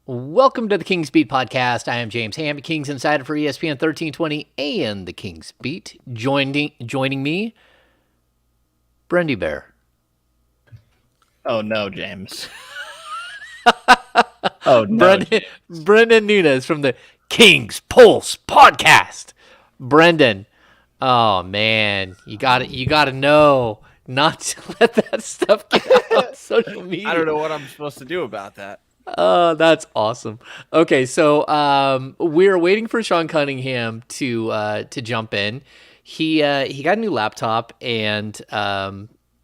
Welcome to the Kings Beat podcast. I am James Ham, Kings Insider for ESPN 1320 and the Kings Beat. Joining me, Brendy Bear. Oh no, James. Oh no, Brenden, James. Brenden Nunes from the Kings Pulse podcast. Brenden, oh man, you gotta know not to let that stuff get out on social I don't media. know what I'm supposed to do about that. Oh, that's awesome. Okay, so we're waiting for Sean Cunningham to jump in. He got a new laptop and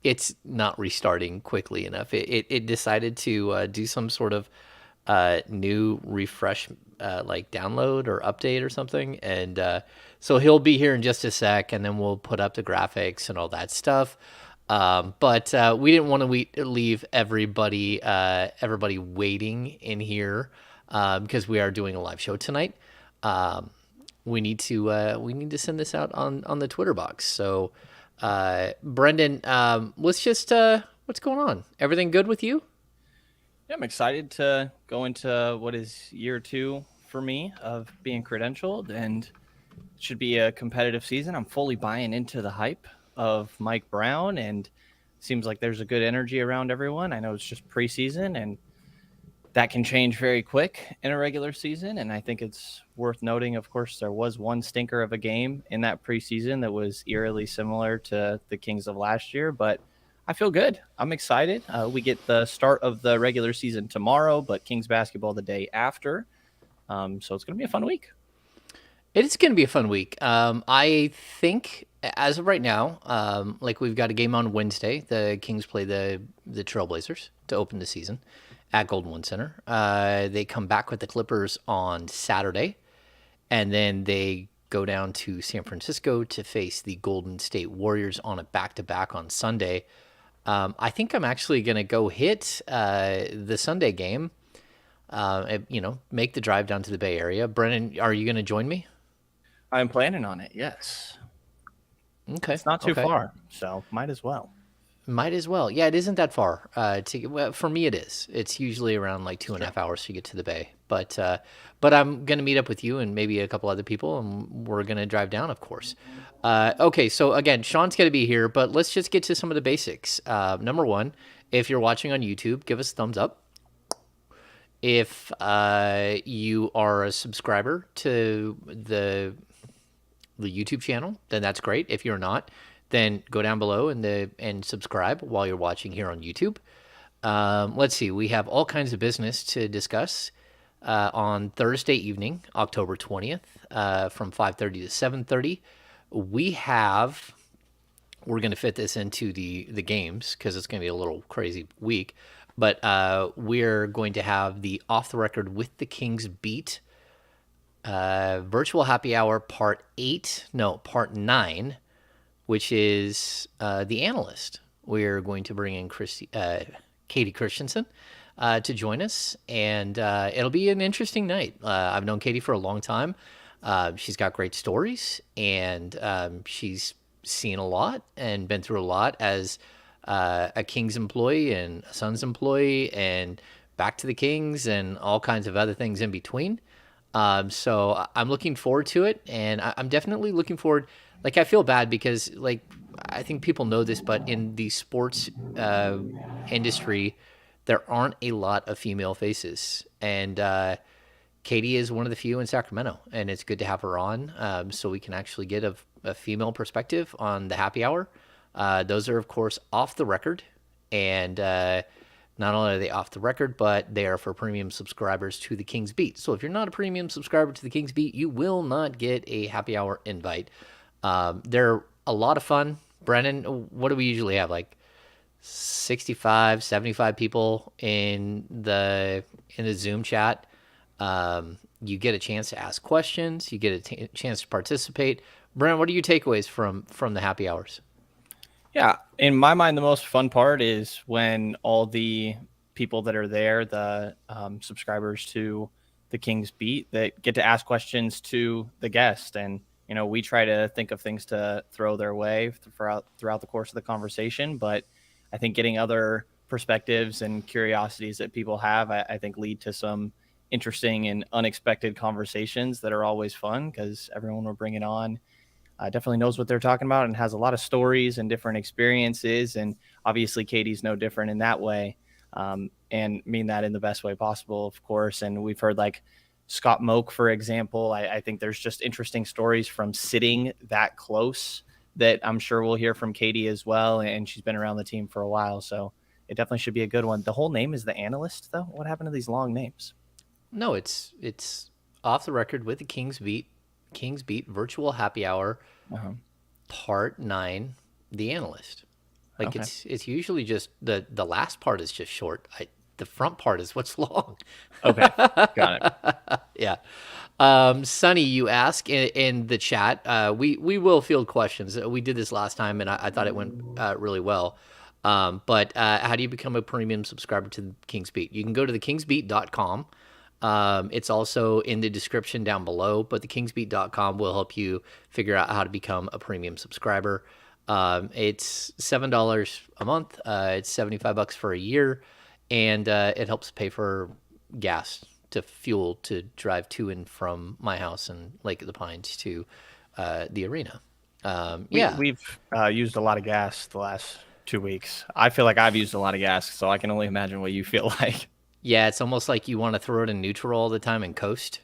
it's not restarting quickly enough. It decided to do some sort of new refresh, like download or update or something, and so he'll be here in just a sec, and then we'll put up the graphics and all that stuff. But we didn't want to leave everybody waiting in here because we are doing a live show tonight. Um, we need to send this out on the Twitter box. So, Brenden, let's just what's going on? Everything good with you? Yeah, I'm excited to go into what is year 2 for me of being credentialed, and it should be a competitive season. I'm fully buying into the hype of Mike Brown, and seems like there's a good energy around everyone. I know it's just preseason, and that can change very quick in a regular season. And I think it's worth noting, of course, there was one stinker of a game in that preseason that was eerily similar to the Kings of last year, but I feel good. I'm excited. We get the start of the regular season tomorrow, but Kings basketball the day after. So it's going to be a fun week. It is going to be a fun week. I think as of right now, like we've got a game on Wednesday. The Kings play the Trailblazers to open the season at Golden One Center. They come back with the Clippers on Saturday, and then they go down to San Francisco to face the Golden State Warriors on a back-to-back on Sunday. I think I'm actually going to go hit the Sunday game. Make the drive down to the Bay Area. Brennan, are you going to join me? I'm planning on it. Yes. Okay. It's not too Okay. far, so might as well. Might as well. Yeah, it isn't that far. Well, for me, it is. It's usually around like two and a Sure. half hours to get to the bay. But I'm gonna meet up with you and maybe a couple other people, and we're gonna drive down, of course. Okay, so again, Sean's gonna be here, but let's just get to some of the basics. Number one, if you're watching on YouTube, give us a thumbs up. If you are a subscriber to the YouTube channel, then that's great. If you're not, then go down below and subscribe while you're watching here on YouTube. Let's see, we have all kinds of business to discuss on Thursday evening, October 20th, from 5:30 to 7:30. We have we're going to fit this into the games because it's going to be a little crazy week. But we're going to have the off the record with the Kings beat virtual happy hour part 9, which is the analyst. We're going to bring in Katie Christensen to join us, and it'll be an interesting night. I've known Katie for a long time. She's got great stories, and she's seen a lot and been through a lot as a Kings employee and a Suns employee, and back to the Kings and all kinds of other things in between. So I'm looking forward to it, and I'm definitely looking forward. Like I feel bad because like I think people know this, but in the sports industry, there aren't a lot of female faces, and Katie is one of the few in Sacramento, and it's good to have her on so we can actually get a female perspective on the happy hour. Those are, of course, off the record, and not only are they off the record, but they are for premium subscribers to the Kings Beat. So if you're not a premium subscriber to the Kings Beat, you will not get a happy hour invite. They're a lot of fun. Brennan, what do we usually have? Like 65, 75 people in the Zoom chat. You get a chance to ask questions. You get a chance to participate. Brennan, what are your takeaways from the happy hours? Yeah, in my mind, the most fun part is when all the people that are there, the subscribers to the Kings Beat, that get to ask questions to the guest, and we try to think of things to throw their way throughout the course of the conversation. But I think getting other perspectives and curiosities that people have, I think lead to some interesting and unexpected conversations that are always fun because everyone we're bringing on definitely knows what they're talking about and has a lot of stories and different experiences. And obviously, Katie's no different in that way, and mean that in the best way possible, of course. And we've heard like Scott Moak, for example. I think there's just interesting stories from sitting that close that I'm sure we'll hear from Katie as well. And she's been around the team for a while. So it definitely should be a good one. The whole name is the analyst, though. What happened to these long names? No, it's off the record with the Kings Beat virtual happy hour, Uh-huh. part 9, the analyst. Like Okay. it's usually just the last part is just short. The front part is what's long. Okay. Got it. Yeah. Sonny, you ask in the chat. We will field questions. We did this last time, and I thought it went really well. But how do you become a premium subscriber to the Kings Beat? You can go to thekingsbeat.com. It's also in the description down below, but thekingsbeat.com will help you figure out how to become a premium subscriber. It's $7 a month. It's $75 for a year, and it helps pay for gas to fuel to drive to and from my house and Lake of the Pines to the arena. Yeah. We've used a lot of gas the last 2 weeks. I feel like I've used a lot of gas, so I can only imagine what you feel like. Yeah, it's almost like you want to throw it in neutral all the time and coast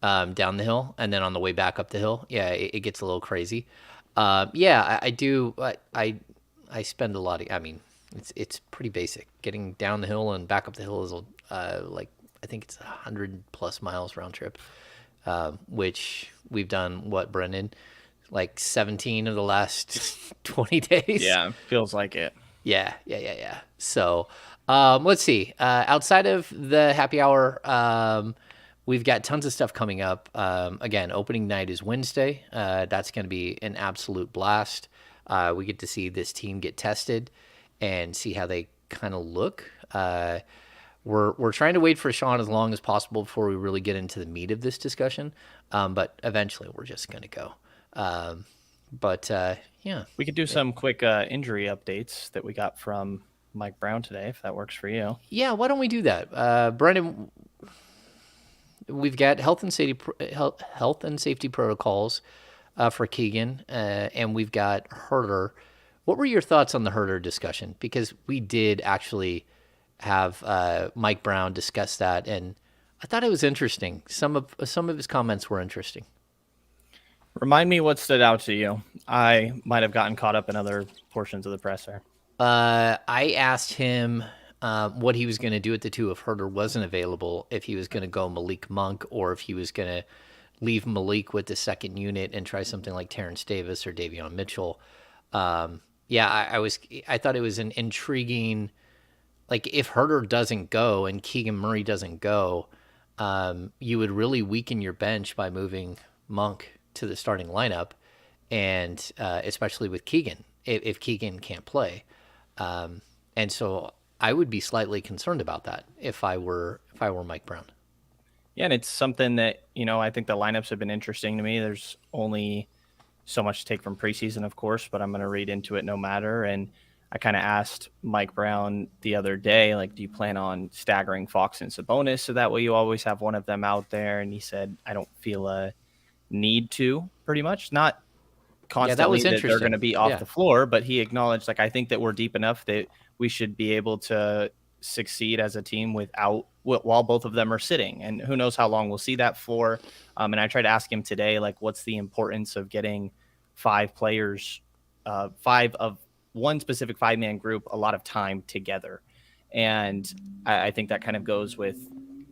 down the hill, and then on the way back up the hill, yeah, it gets a little crazy. Yeah, I do. I spend a lot of. I mean, it's pretty basic. Getting down the hill and back up the hill is like I think it's 100+ miles round trip, which we've done. What, Brenden? Like 17 of the last 20 days. Yeah, feels like it. Yeah. So, let's see. Outside of the happy hour, we've got tons of stuff coming up. Again, opening night is Wednesday. That's going to be an absolute blast. We get to see this team get tested and see how they kind of look. We're trying to wait for Sean as long as possible before we really get into the meat of this discussion. But eventually, we're just going to go. Yeah. We could do some quick injury updates that we got from Mike Brown today, if that works for you. Yeah, why don't we do that? Brenden, we've got health and safety protocols for Keegan, and we've got Huerter. What were your thoughts on the Huerter discussion? Because we did actually have Mike Brown discuss that, and I thought it was interesting. Some of his comments were interesting. Remind me what stood out to you. I might have gotten caught up in other portions of the presser. I asked him what he was going to do at the 2 if Huerter wasn't available, if he was going to go Malik Monk or if he was going to leave Malik with the second unit and try something like Terrence Davis or Davion Mitchell. Yeah, I thought it was an intriguing, like if Huerter doesn't go and Keegan Murray doesn't go, you would really weaken your bench by moving Monk to the starting lineup, and especially with Keegan, if Keegan can't play. And so I would be slightly concerned about that if I were Mike Brown. Yeah, and it's something that, I think the lineups have been interesting to me. There's only so much to take from preseason, of course, but I'm going to read into it no matter. And I kind of asked Mike Brown the other day, like, do you plan on staggering Fox and Sabonis so that way you always have one of them out there? And he said, I don't feel a need to, pretty much. Not constantly that they're going to be off the floor, but he acknowledged, like, I think that we're deep enough that we should be able to succeed as a team while both of them are sitting. And who knows how long we'll see that for. And I tried to ask him today, like, what's the importance of getting 5 players, 5 of one specific 5-man group, a lot of time together. And I think that kind of goes with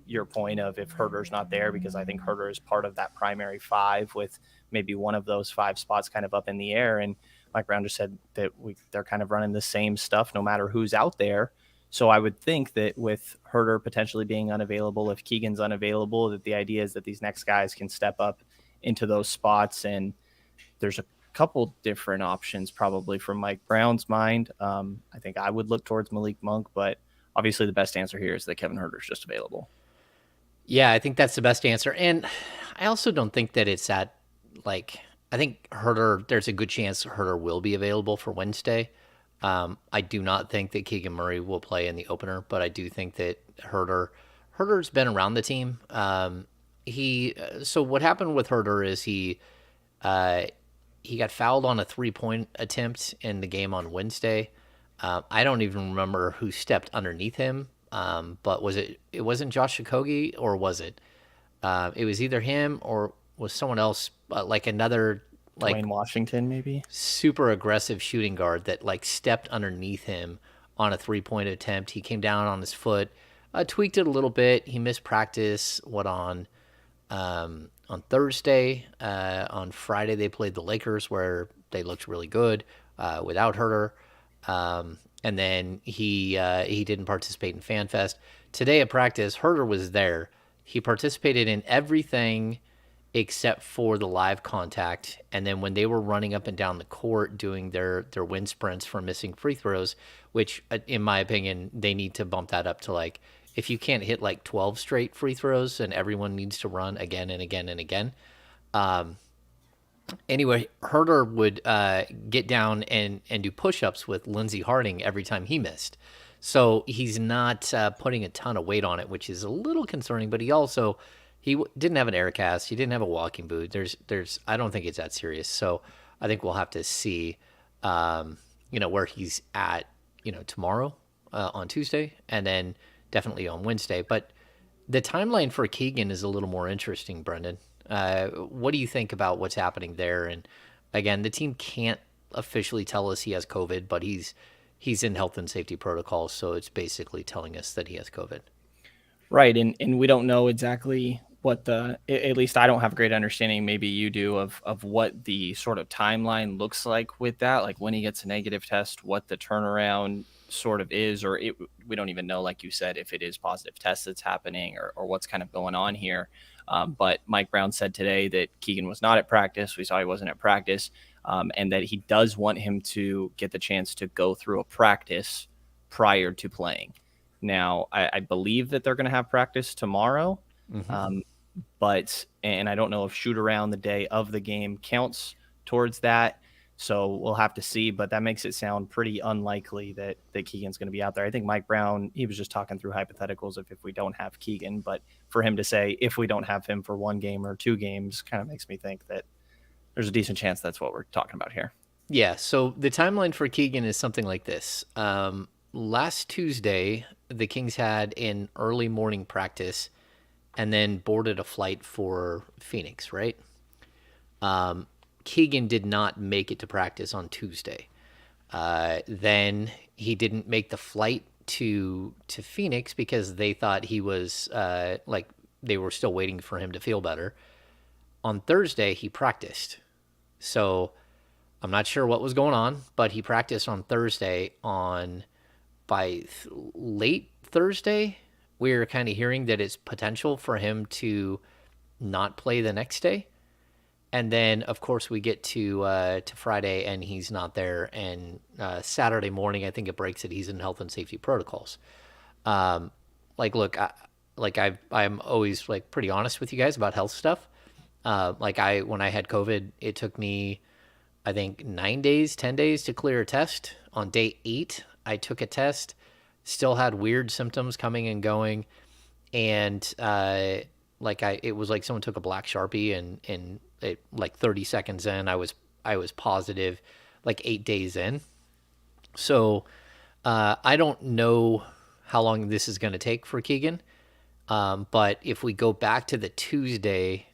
your point of if Huerter's not there, because I think Huerter is part of that primary 5 with maybe one of those 5 spots kind of up in the air. And Mike Brown just said that they're kind of running the same stuff no matter who's out there. So I would think that with Huerter potentially being unavailable, if Keegan's unavailable, that the idea is that these next guys can step up into those spots. And there's a couple different options probably from Mike Brown's mind. I think I would look towards Malik Monk, but obviously the best answer here is that Kevin Huerter's just available. Yeah, I think that's the best answer. And I also don't think that it's at, like, I think Huerter, there's a good chance Huerter will be available for Wednesday. I do not think that Keegan Murray will play in the opener, but I do think that Huerter Herter's been around the team. So what happened with Herter is uh, he got fouled on a 3-point attempt in the game on Wednesday. I don't even remember who stepped underneath him. But it wasn't Josh Okogie, or was it? It was either him or was someone else, like another like Dwayne Washington, maybe. super aggressive shooting guard that like stepped underneath him on a 3-point attempt. He came down on his foot, tweaked it a little bit. He missed practice. On Thursday? On Friday they played the Lakers, where they looked really good without Herter. And then he didn't participate in FanFest. Today at practice, Herter was there. He participated in everything except for the live contact. And then when they were running up and down the court doing their wind sprints for missing free throws, which in my opinion, they need to bump that up to like, if you can't hit like 12 straight free throws and everyone needs to run again and again and again. Anyway, Herter would get down and do push-ups with Lindsey Harding every time he missed. So he's not putting a ton of weight on it, which is a little concerning. But he didn't have an air cast. He didn't have a walking boot. I don't think it's that serious. So I think we'll have to see, where he's at, tomorrow on Tuesday, and then definitely on Wednesday. But the timeline for Keegan is a little more interesting, Brenden. What do you think about what's happening there? And again, the team can't officially tell us he has COVID, but he's in health and safety protocols, so it's basically telling us that he has COVID. Right, and we don't know exactly what at least I don't have a great understanding, maybe you do, of what the sort of timeline looks like with that, like when he gets a negative test, what the turnaround sort of is, or we don't even know, like you said, if it is positive test that's happening or what's kind of going on here. But Mike Brown said today that Keegan was not at practice. We saw he wasn't at practice, and that he does want him to get the chance to go through a practice prior to playing. Now, I believe that they're going to have practice tomorrow, but I don't know if shoot around the day of the game counts towards that. So we'll have to see, but that makes it sound pretty unlikely that Keegan's going to be out there. I think Mike Brown, he was just talking through hypotheticals of if we don't have Keegan, but for him to say if we don't have him for one game or two games kind of makes me think that there's a decent chance that's what we're talking about here. Yeah, so the timeline for Keegan is something like this. Last Tuesday, the Kings had an early morning practice and then boarded a flight for Phoenix, right? Keegan did not make it to practice on Tuesday. Then he didn't make the flight to Phoenix because they thought he was they were still waiting for him to feel better. On Thursday, he practiced. So I'm not sure what was going on, but he practiced on Thursday. Late Thursday, we were kind of hearing that it's potential for him to not play the next day. And then, of course, we get to Friday, and he's not there. And Saturday morning, I think it breaks that he's in health and safety protocols. Look, I'm always like pretty honest with you guys about health stuff. When I had COVID, it took me, I think, 9 days, 10 days to clear a test. On day 8, I took a test, still had weird symptoms coming and going, and it was like someone took a black Sharpie and it, like 30 seconds in, I was positive, like 8 days in. So I don't know how long this is going to take for Keegan, but if we go back to the Tuesday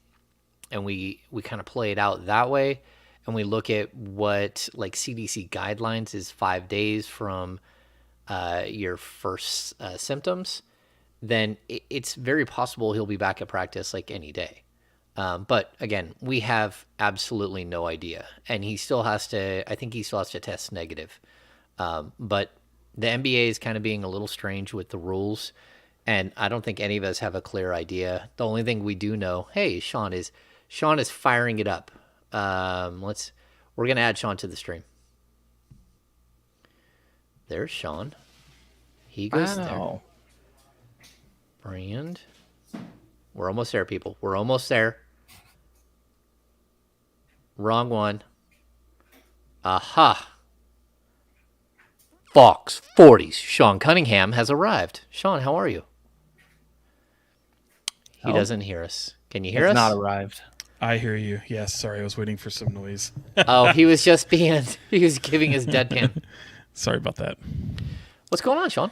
and we kind of play it out that way, and we look at what like CDC guidelines is 5 days from your first symptoms, then it's very possible he'll be back at practice like any day. But again, we have absolutely no idea, and I think he still has to test negative. But the NBA is kind of being a little strange with the rules, and I don't think any of us have a clear idea. The only thing we do know, hey, Sean is firing it up. We're gonna add Sean to the stream. There's Sean. He goes there. Brand. We're almost there, people. We're almost there. Wrong one. Aha. Fox 40s. Sean Cunningham has arrived. Sean, how are you? He doesn't hear us. Can you hear It's us? not arrived. I hear you. Yes, sorry, I was waiting for some noise. Oh, he was just being. He was giving his deadpan. Sorry about that. What's going on, Sean?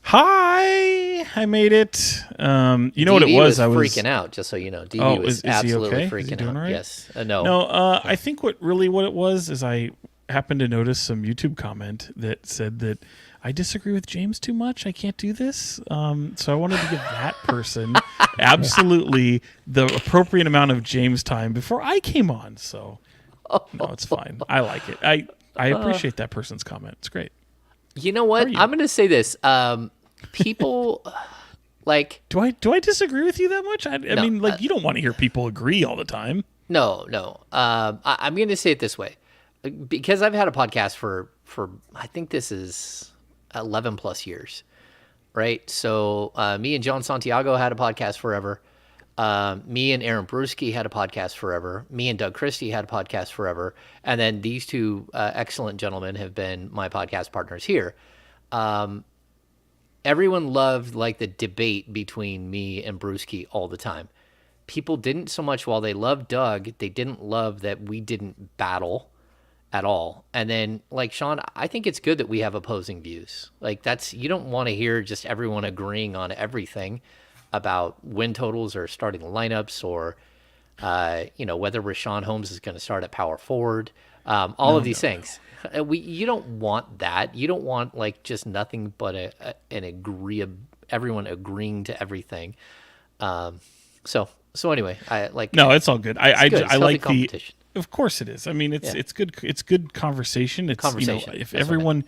Hi, I made it. You know what it DB was? I was freaking out. Just so you know, DB Oh, was is he absolutely okay? Is he freaking doing out. all right? Yes. No. No, I think what it was is I happened to notice some YouTube comment that said that I disagree with James too much. I can't do this. So I wanted to give that person absolutely the appropriate amount of James time before I came on. So no, it's fine. I like it. I appreciate that person's comment. It's great. You know what? I'm going to say this. People like. Do I disagree with you that much? I mean, like, you don't want to hear people agree all the time. No. I'm going to say it this way, because I've had a podcast for I think this is 11 plus years, right? So me and John Santiago had a podcast forever. Me and Aaron Bruschi had a podcast forever. Me and Doug Christie had a podcast forever. And then these two excellent gentlemen have been my podcast partners here. Everyone loved like the debate between me and Bruschi all the time. People didn't so much, while they loved Doug, they didn't love that we didn't battle at all. And then, like, Sean, I think it's good that we have opposing views. Like, you don't want to hear just everyone agreeing on everything about win totals or starting lineups or, whether Rashawn Holmes is going to start at power forward. All of these things. You don't want that. You don't want like just nothing but everyone agreeing to everything. So anyway, I like. No, it's all good. I like the competition. Of course it is. I mean, it's good. It's good conversation. It's conversation. If everyone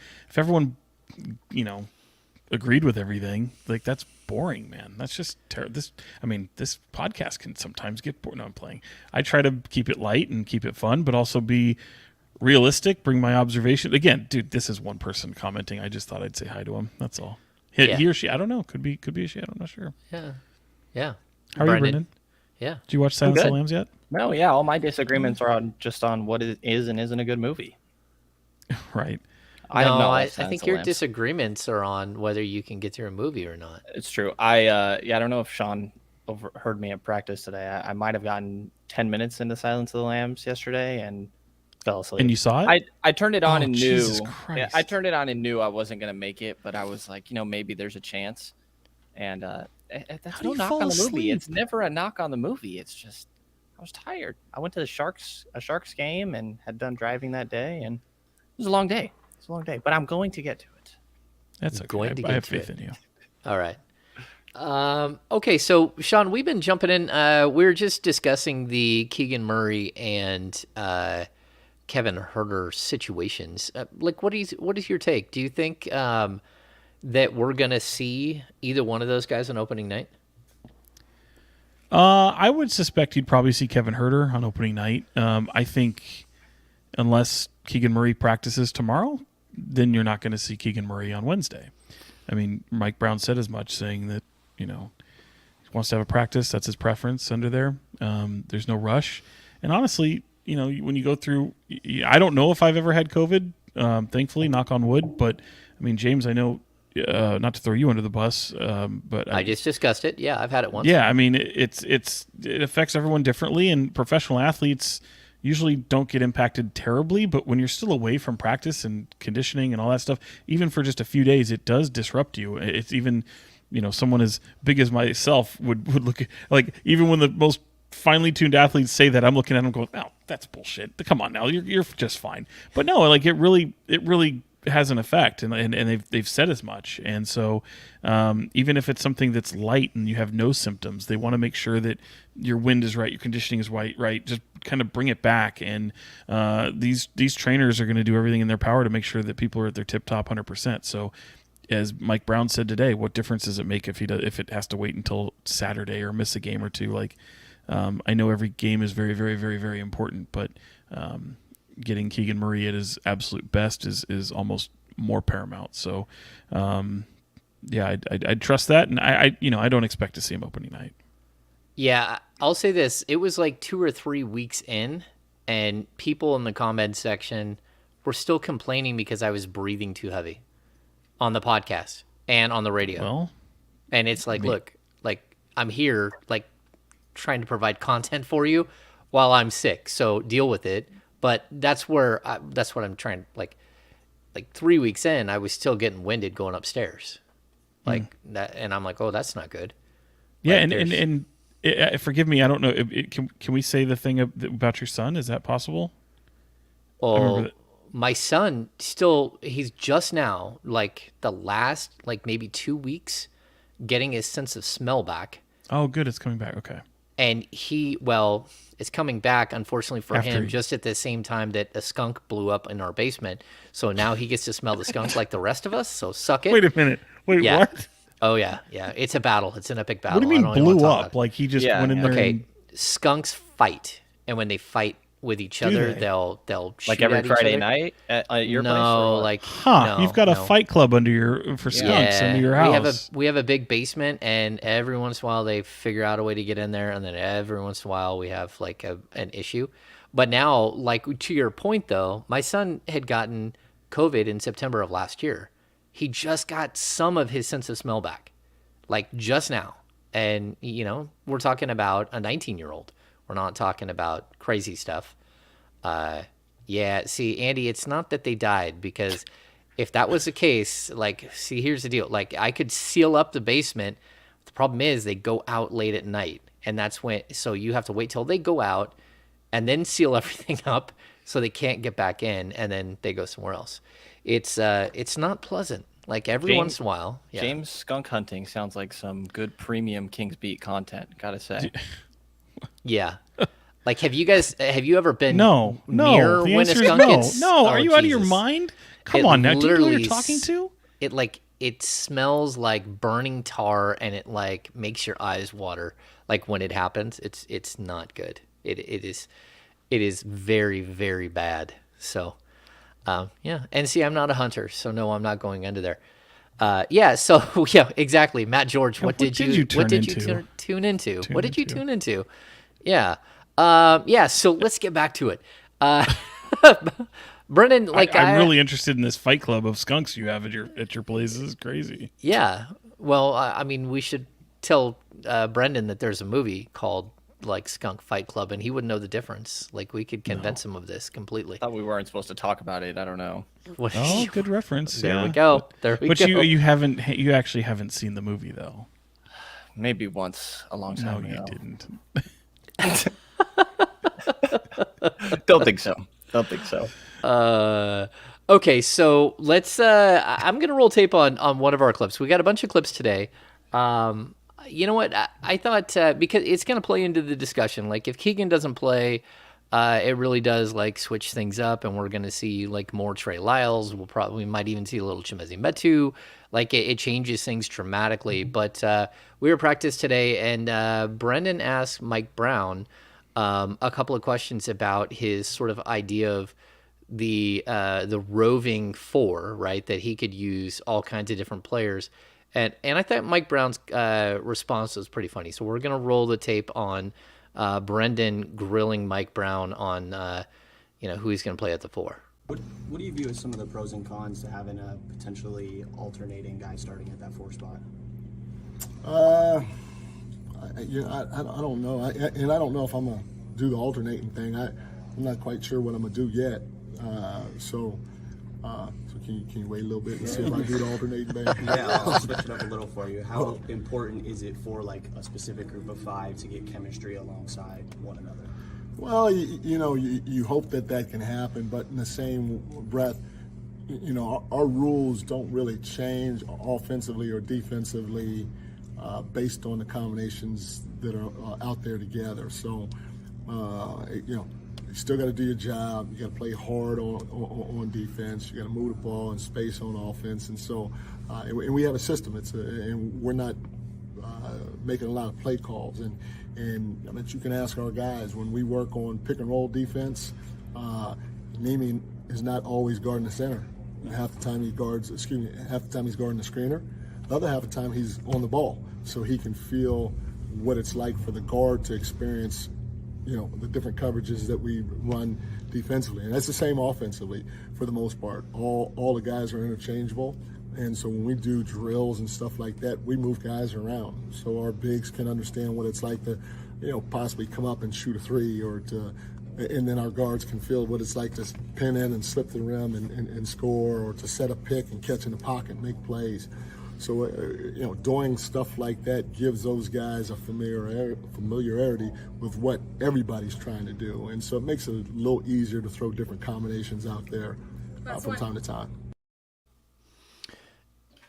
agreed with everything, like, that's boring, man. That's just terrible. This podcast can sometimes get boring. No, I'm playing. I try to keep it light and keep it fun, but also be realistic. Bring my observation. Again, dude, this is one person commenting. I just thought I'd say hi to him. That's all. He or she. I don't know. Could be a she. I'm not sure. Yeah. How are you, Brenden? Yeah. Did you watch Silence of the Lambs yet? No, yeah. All my disagreements are on what is and isn't a good movie. Right. I think your disagreements are on whether you can get through a movie or not. It's true. I don't know if Sean overheard me at practice today. I might have gotten 10 minutes into Silence of the Lambs yesterday and fell asleep. And you saw it? I turned it on and knew. Jesus Christ. Yeah, I turned it on and knew I wasn't going to make it, but I was like, maybe there's a chance. And that's no knock on the movie. It's never a knock on the movie. It's just I was tired. I went to a Sharks game and had done driving that day, and it was a long day. It's a long day, but I'm going to get to it. That's okay. I have faith in you. All right. Okay, so Sean, we've been jumping in. We're just discussing the Keegan Murray and Kevin Huerter situations. What is your take? Do you think that we're gonna see either one of those guys on opening night? I would suspect you'd probably see Kevin Huerter on opening night. I think unless Keegan Murray practices tomorrow, then you're not going to see Keegan Murray on Wednesday. I mean, Mike Brown said as much, saying that, he wants to have a practice. That's his preference under there. There's no rush. And honestly, when you go through, I don't know if I've ever had COVID, thankfully, knock on wood. But, I mean, James, I know, not to throw you under the bus, but I just discussed it. Yeah, I've had it once. Yeah, I mean, it affects everyone differently, and professional athletes usually don't get impacted terribly, but when you're still away from practice and conditioning and all that stuff, even for just a few days, it does disrupt you. It's even, someone as big as myself would look at, like, even when the most finely tuned athletes say that, I'm looking at them going, oh, that's bullshit. Come on now, you're just fine. But no, like, it really has an effect, and they've said as much. And so even if it's something that's light and you have no symptoms, they want to make sure that your wind is right, your conditioning is right, just kind of bring it back. And these trainers are going to do everything in their power to make sure that people are at their tip top 100%. So as Mike Brown said today, what difference does it make if it has to wait until Saturday or miss a game or two? Like, I know every game is very, very, very, very important, but getting Keegan Murray at his absolute best is almost more paramount. So, I'd trust that, and I don't expect to see him opening night. Yeah, I'll say this: it was like 2 or 3 weeks in, and people in the comment section were still complaining because I was breathing too heavy on the podcast and on the radio. Well, and it's like, look, like, I'm here, like, trying to provide content for you while I'm sick. So deal with it. But that's what I'm trying. Like 3 weeks in, I was still getting winded going upstairs, like that, and I'm like, oh, that's not good. Yeah, Like, and forgive me, I don't know. Can we say the thing about your son? Is that possible? Oh, my son he's just now, like the last, like maybe 2 weeks, getting his sense of smell back. Oh, good, it's coming back. Okay. And it's coming back, unfortunately for him, just at the same time that a skunk blew up in our basement. So now he gets to smell the skunk like the rest of us. So suck it. Wait a minute. Wait, Yeah. what? Oh yeah. It's a battle. It's an epic battle. What do you mean I don't even blew wanna talk up? about it. Like he just Yeah, went in yeah. there. Okay, And, skunks fight, and when they fight with each other, they? they'll shoot Like every at each Friday other. night at your place? No, or what? like huh? no, You've got a no. fight club for skunks under your house. We have a big basement, and every once in a while they figure out a way to get in there, and then every once in a while we have like an issue. But now, like to your point though, my son had gotten COVID in September of last year. He just got some of his sense of smell back, like just now. And we're talking about a 19-year-old. We're not talking about crazy stuff. Yeah, see, Andy, it's not that they died, because if that was the case, like, see, here's the deal. Like, I could seal up the basement. The problem is they go out late at night, and that's when, so you have to wait till they go out and then seal everything up so they can't get back in, and then they go somewhere else. It's not pleasant. Like every once in a while. Yeah. James skunk hunting sounds like some good premium Kings Beat content, gotta say. Yeah. Like, have you ever been No. near The when a answer is skunk no. gets? No. Oh, Are you out of your Jesus. mind? Come It on now. Do you know who literally you're talking to? It smells like burning tar, and it like makes your eyes water. Like when it happens, it's not good. It is very, very bad. So, yeah. And see, I'm not a hunter, so no, I'm not going into there. Yeah. So yeah, exactly. Matt George, what did you tune into? What did you tune into? Yeah. Yeah. So let's get back to it. Brendan, like I'm really interested in this fight club of skunks you have at your place. This is crazy. Yeah. Well, I mean, we should tell Brendan that there's a movie called like Skunk Fight Club, and he would know the difference. Like, we could convince him of this completely. Thought we weren't supposed to talk about it. I don't know. Oh, good reference. There yeah. we go. There we But go. you actually haven't seen the movie though. Maybe once a long No, time you ago. didn't. Don't think so. Don't think so. Okay, so let's. I'm gonna roll tape on one of our clips. We got a bunch of clips today. You know what? I thought because it's gonna play into the discussion. Like, if Keegan doesn't play, it really does like switch things up, and we're gonna see like more Trey Lyles. We might even see a little Chimezie Metu. Like, it changes things dramatically. But we were practice today, and Brendan asked Mike Brown a couple of questions about his sort of idea of the roving four, right? That he could use all kinds of different players, and I thought Mike Brown's response was pretty funny. So we're gonna roll the tape on Brendan grilling Mike Brown on who he's gonna play at the four. What do you view as some of the pros and cons to having a potentially alternating guy starting at that four spot? I don't know, and I don't know if I'm gonna do the alternating thing. I'm not quite sure what I'm gonna do yet. So can you wait a little bit and see if I do the alternating thing? Yeah, I'll switch it up a little for you. How important is it for like a specific group of five to get chemistry alongside one another? Well, you hope that can happen, but in the same breath, our rules don't really change offensively or defensively based on the combinations that are out there together. So, you still got to do your job. You got to play hard on defense. You got to move the ball and space on offense. And so, and we have a system. And we're not making a lot of play calls. And I bet you can ask our guys when we work on pick and roll defense. Mimi is not always guarding the center. Half the time he's guarding the screener. The other half of the time he's on the ball, so he can feel what it's like for the guard to experience, the different coverages that we run defensively. And that's the same offensively for the most part. All the guys are interchangeable. And so when we do drills and stuff like that, we move guys around so our bigs can understand what it's like to possibly come up and shoot a three, and then our guards can feel what it's like to pin in and slip the rim and score, or to set a pick and catch in the pocket and make plays. So, doing stuff like that gives those guys a familiarity with what everybody's trying to do. And so it makes it a little easier to throw different combinations out there from time to time.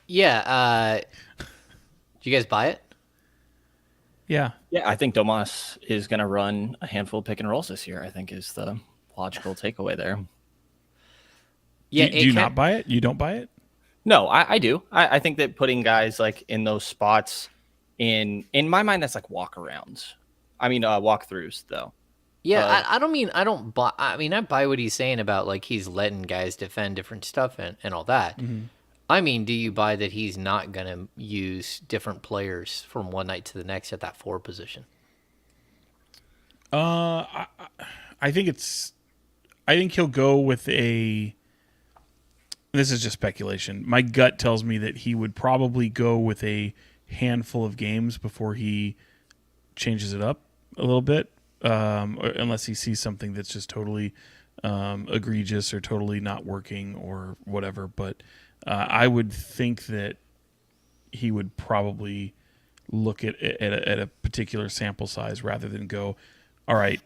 Yeah. Do you guys buy it? Yeah. Yeah, I think Domas is going to run a handful of pick and rolls this year, I think is the logical takeaway there. Yeah. Do you not buy it? You don't buy it? No, I do. I think that putting guys like in those spots, in my mind, that's like walkarounds. I mean, walkthroughs though. Yeah, I don't mean I don't buy. I mean, I buy what he's saying about like he's letting guys defend different stuff and all that. Mm-hmm. I mean, do you buy that he's not going to use different players from one night to the next at that 4 position? I think he'll go with a. This is just speculation. My gut tells me that he would probably go with a handful of games before he changes it up a little bit, unless he sees something that's just totally egregious or totally not working or whatever. But I would think that he would probably look at a particular sample size rather than go, all right,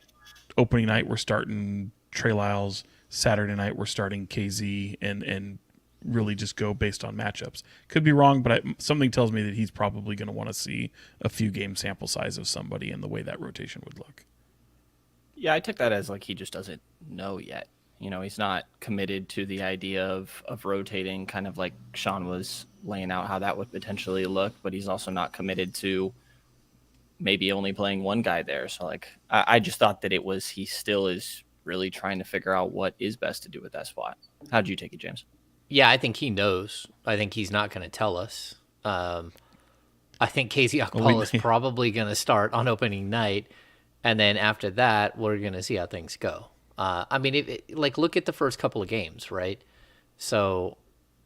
opening night we're starting Trey Lyles, Saturday night we're starting KZ, and really just go based on matchups. Could be wrong, but something tells me that he's probably going to want to see a few game sample size of somebody and the way that rotation would look. Yeah, I took that as like he just doesn't know yet. He's not committed to the idea of rotating, kind of like Sean was laying out how that would potentially look, but he's also not committed to maybe only playing one guy there. So like I just thought that he still is really trying to figure out what is best to do with that spot. How'd you take it, James? Yeah, I think he knows. I think he's not going to tell us. I think KZ Okpala is probably going to start on opening night, and then after that, we're going to see how things go. I mean, look at the first couple of games, right? So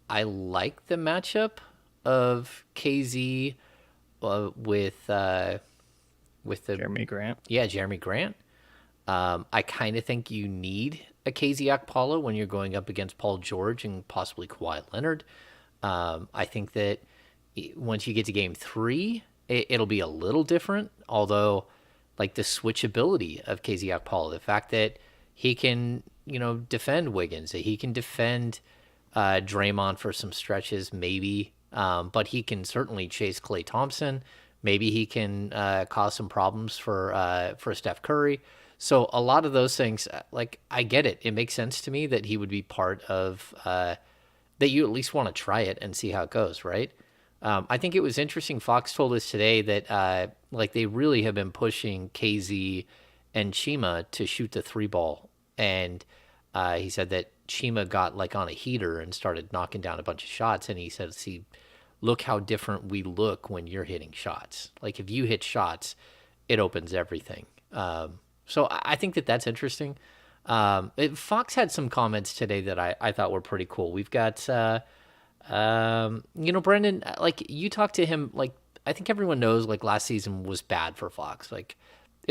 I like the matchup of KZ with the Jeremy Grant. Yeah, Jeremy Grant. I kind of think you need a KZ Okpala when you're going up against Paul George and possibly Kawhi Leonard. I think that once you get to game 3, it'll be a little different, although like the switchability of KZ Okpala, the fact that he can, defend Wiggins, that he can defend Draymond for some stretches, maybe, but he can certainly chase Klay Thompson. Maybe he can cause some problems for Steph Curry. So a lot of those things, like I get it. It makes sense to me that he would be part of that. You at least want to try it and see how it goes, right? I think it was interesting. Fox told us today that they really have been pushing KZ and Chima to shoot the 3 ball, and he said that Chima got like on a heater and started knocking down a bunch of shots, and he said, "See, look how different we look when you're hitting shots. Like if you hit shots, it opens everything." So I think that that's interesting. Fox had some comments today that I thought were pretty cool. We've got, Brenden, like you talked to him, like I think everyone knows like last season was bad for Fox. Like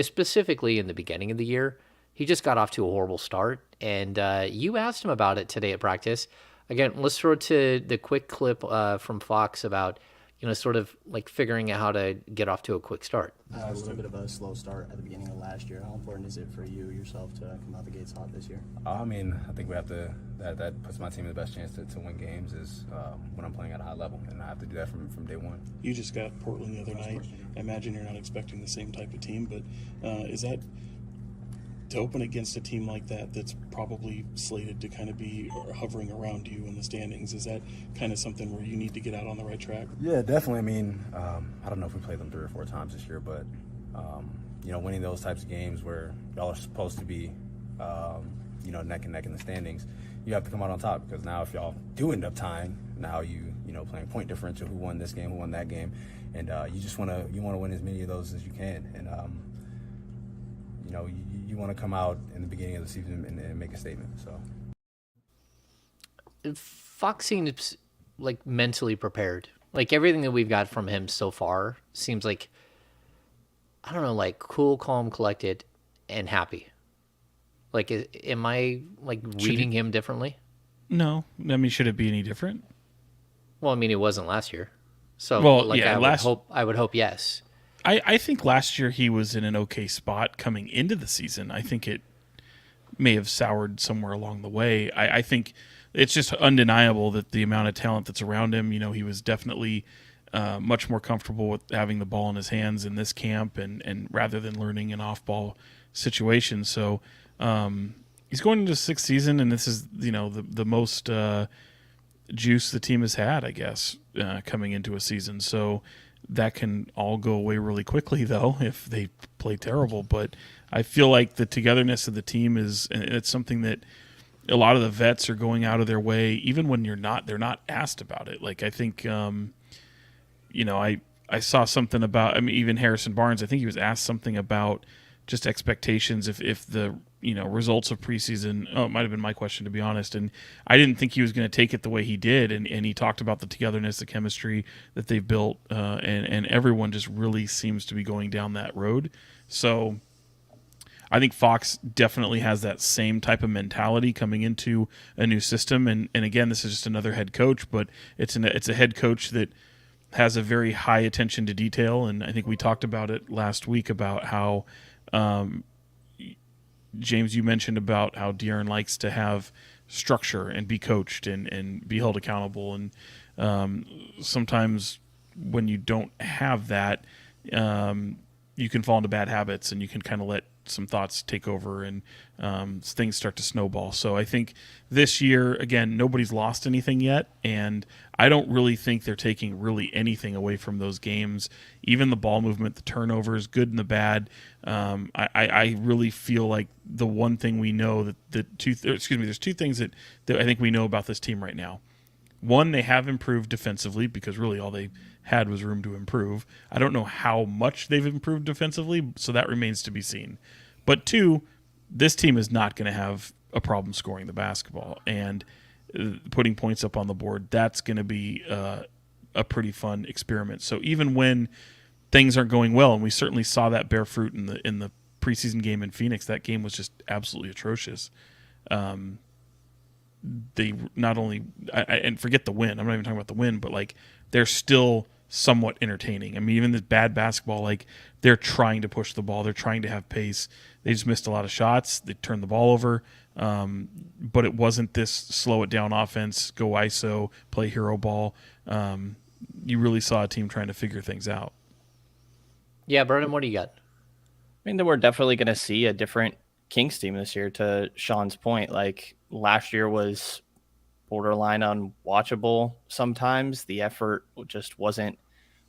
specifically in the beginning of the year, he just got off to a horrible start. And you asked him about it today at practice. Again, let's throw to the quick clip from Fox about, sort of like figuring out how to get off to a quick start. A little bit of a slow start at the beginning of last year. How important is it for you yourself to come out the gates hot this year? I mean, I think we have to. That puts my team in the best chance to win games is when I'm playing at a high level, and I have to do that from day one. You just got Portland the other night. I imagine you're not expecting the same type of team, but is that to open against a team like that that's probably slated to kind of be hovering around you in the standings? Is that kind of something where you need to get out on the right track? Yeah, definitely. I mean, I don't know if we played them 3 or 4 times this year, but winning those types of games where y'all are supposed to be, neck and neck in the standings, you have to come out on top, because now if y'all do end up tying, now you playing point differential, who won this game, who won that game, and you want to win as many of those as you can, and you want to come out in the beginning of the season and make a statement. So Fox seems like mentally prepared. Like everything that we've got from him so far seems like I don't know, like cool, calm, collected, and happy. Like, am I like Should reading he? him differently? No, I mean, should it be any different? Well, I mean, it wasn't last year, so Well, like yeah, I would hope yes. I think last year he was in an okay spot coming into the season. I think it may have soured somewhere along the way. I think it's just undeniable that the amount of talent that's around him, he was definitely much more comfortable with having the ball in his hands in this camp and rather than learning an off-ball situation. So he's going into his sixth season, and this is, the most juice the team has had, I guess, coming into a season. So that can all go away really quickly, though, if they play terrible. But I feel like the togetherness of the team and it's something that a lot of the vets are going out of their way, even when they're not asked about it. Like, I think, I saw something about, I mean, even Harrison Barnes, I think he was asked something about just expectations if the results of preseason. Oh, it might have been my question, to be honest, and I didn't think he was going to take it the way he did, and he talked about the togetherness, the chemistry that they've built, and everyone just really seems to be going down that road. So I think Fox definitely has that same type of mentality coming into a new system, and again, this is just another head coach, but it's a head coach that has a very high attention to detail, and I think we talked about it last week about how James, you mentioned about how De'Aaron likes to have structure and be coached and be held accountable, and sometimes when you don't have that, you can fall into bad habits, and you can kind of let some thoughts take over, and things start to snowball. So I think this year, again, nobody's lost anything yet, and I don't really think they're taking really anything away from those games. Even the ball movement, the turnovers, good and the bad. I really feel like the one thing we know there's two things that I think we know about this team right now. One, they have improved defensively, because really all they had was room to improve. I don't know how much they've improved defensively, so that remains to be seen. But two, this team is not going to have a problem scoring the basketball and putting points up on the board. That's going to be a pretty fun experiment. So even when things aren't going well, and we certainly saw that bear fruit in the preseason game in Phoenix, that game was just absolutely atrocious. They not only and forget the win. I'm not even talking about the win, but like they're still somewhat entertaining. I mean, even the bad basketball, like they're trying to push the ball, they're trying to have pace. They just missed a lot of shots. They turned the ball over, but it wasn't this slow it down offense, go ISO, play hero ball. You really saw a team trying to figure things out. Yeah, Brenden, what do you got? I mean, that we're definitely going to see a different Kings team this year, to Sean's point. Like, last year was borderline unwatchable sometimes. The effort just wasn't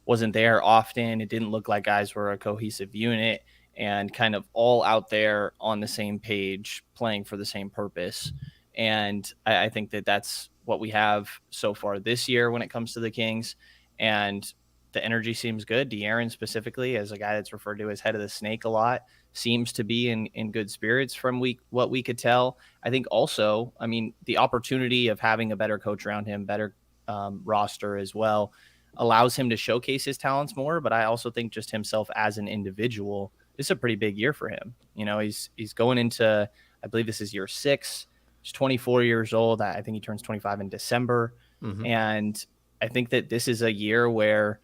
there often. It didn't look like guys were a cohesive unit and kind of all out there on the same page, playing for the same purpose. And I think that that's what we have so far this year when it comes to the Kings. And the energy seems good. De'Aaron specifically, as a guy that's referred to as head of the snake a lot, seems to be in good spirits from what we could tell. I think also, I mean, the opportunity of having a better coach around him, better roster as well, allows him to showcase his talents more. But I also think just himself as an individual, this is a pretty big year for him. He's going into, I believe this is year 6. He's 24 years old. I think he turns 25 in December. Mm-hmm. And I think that this is a year where,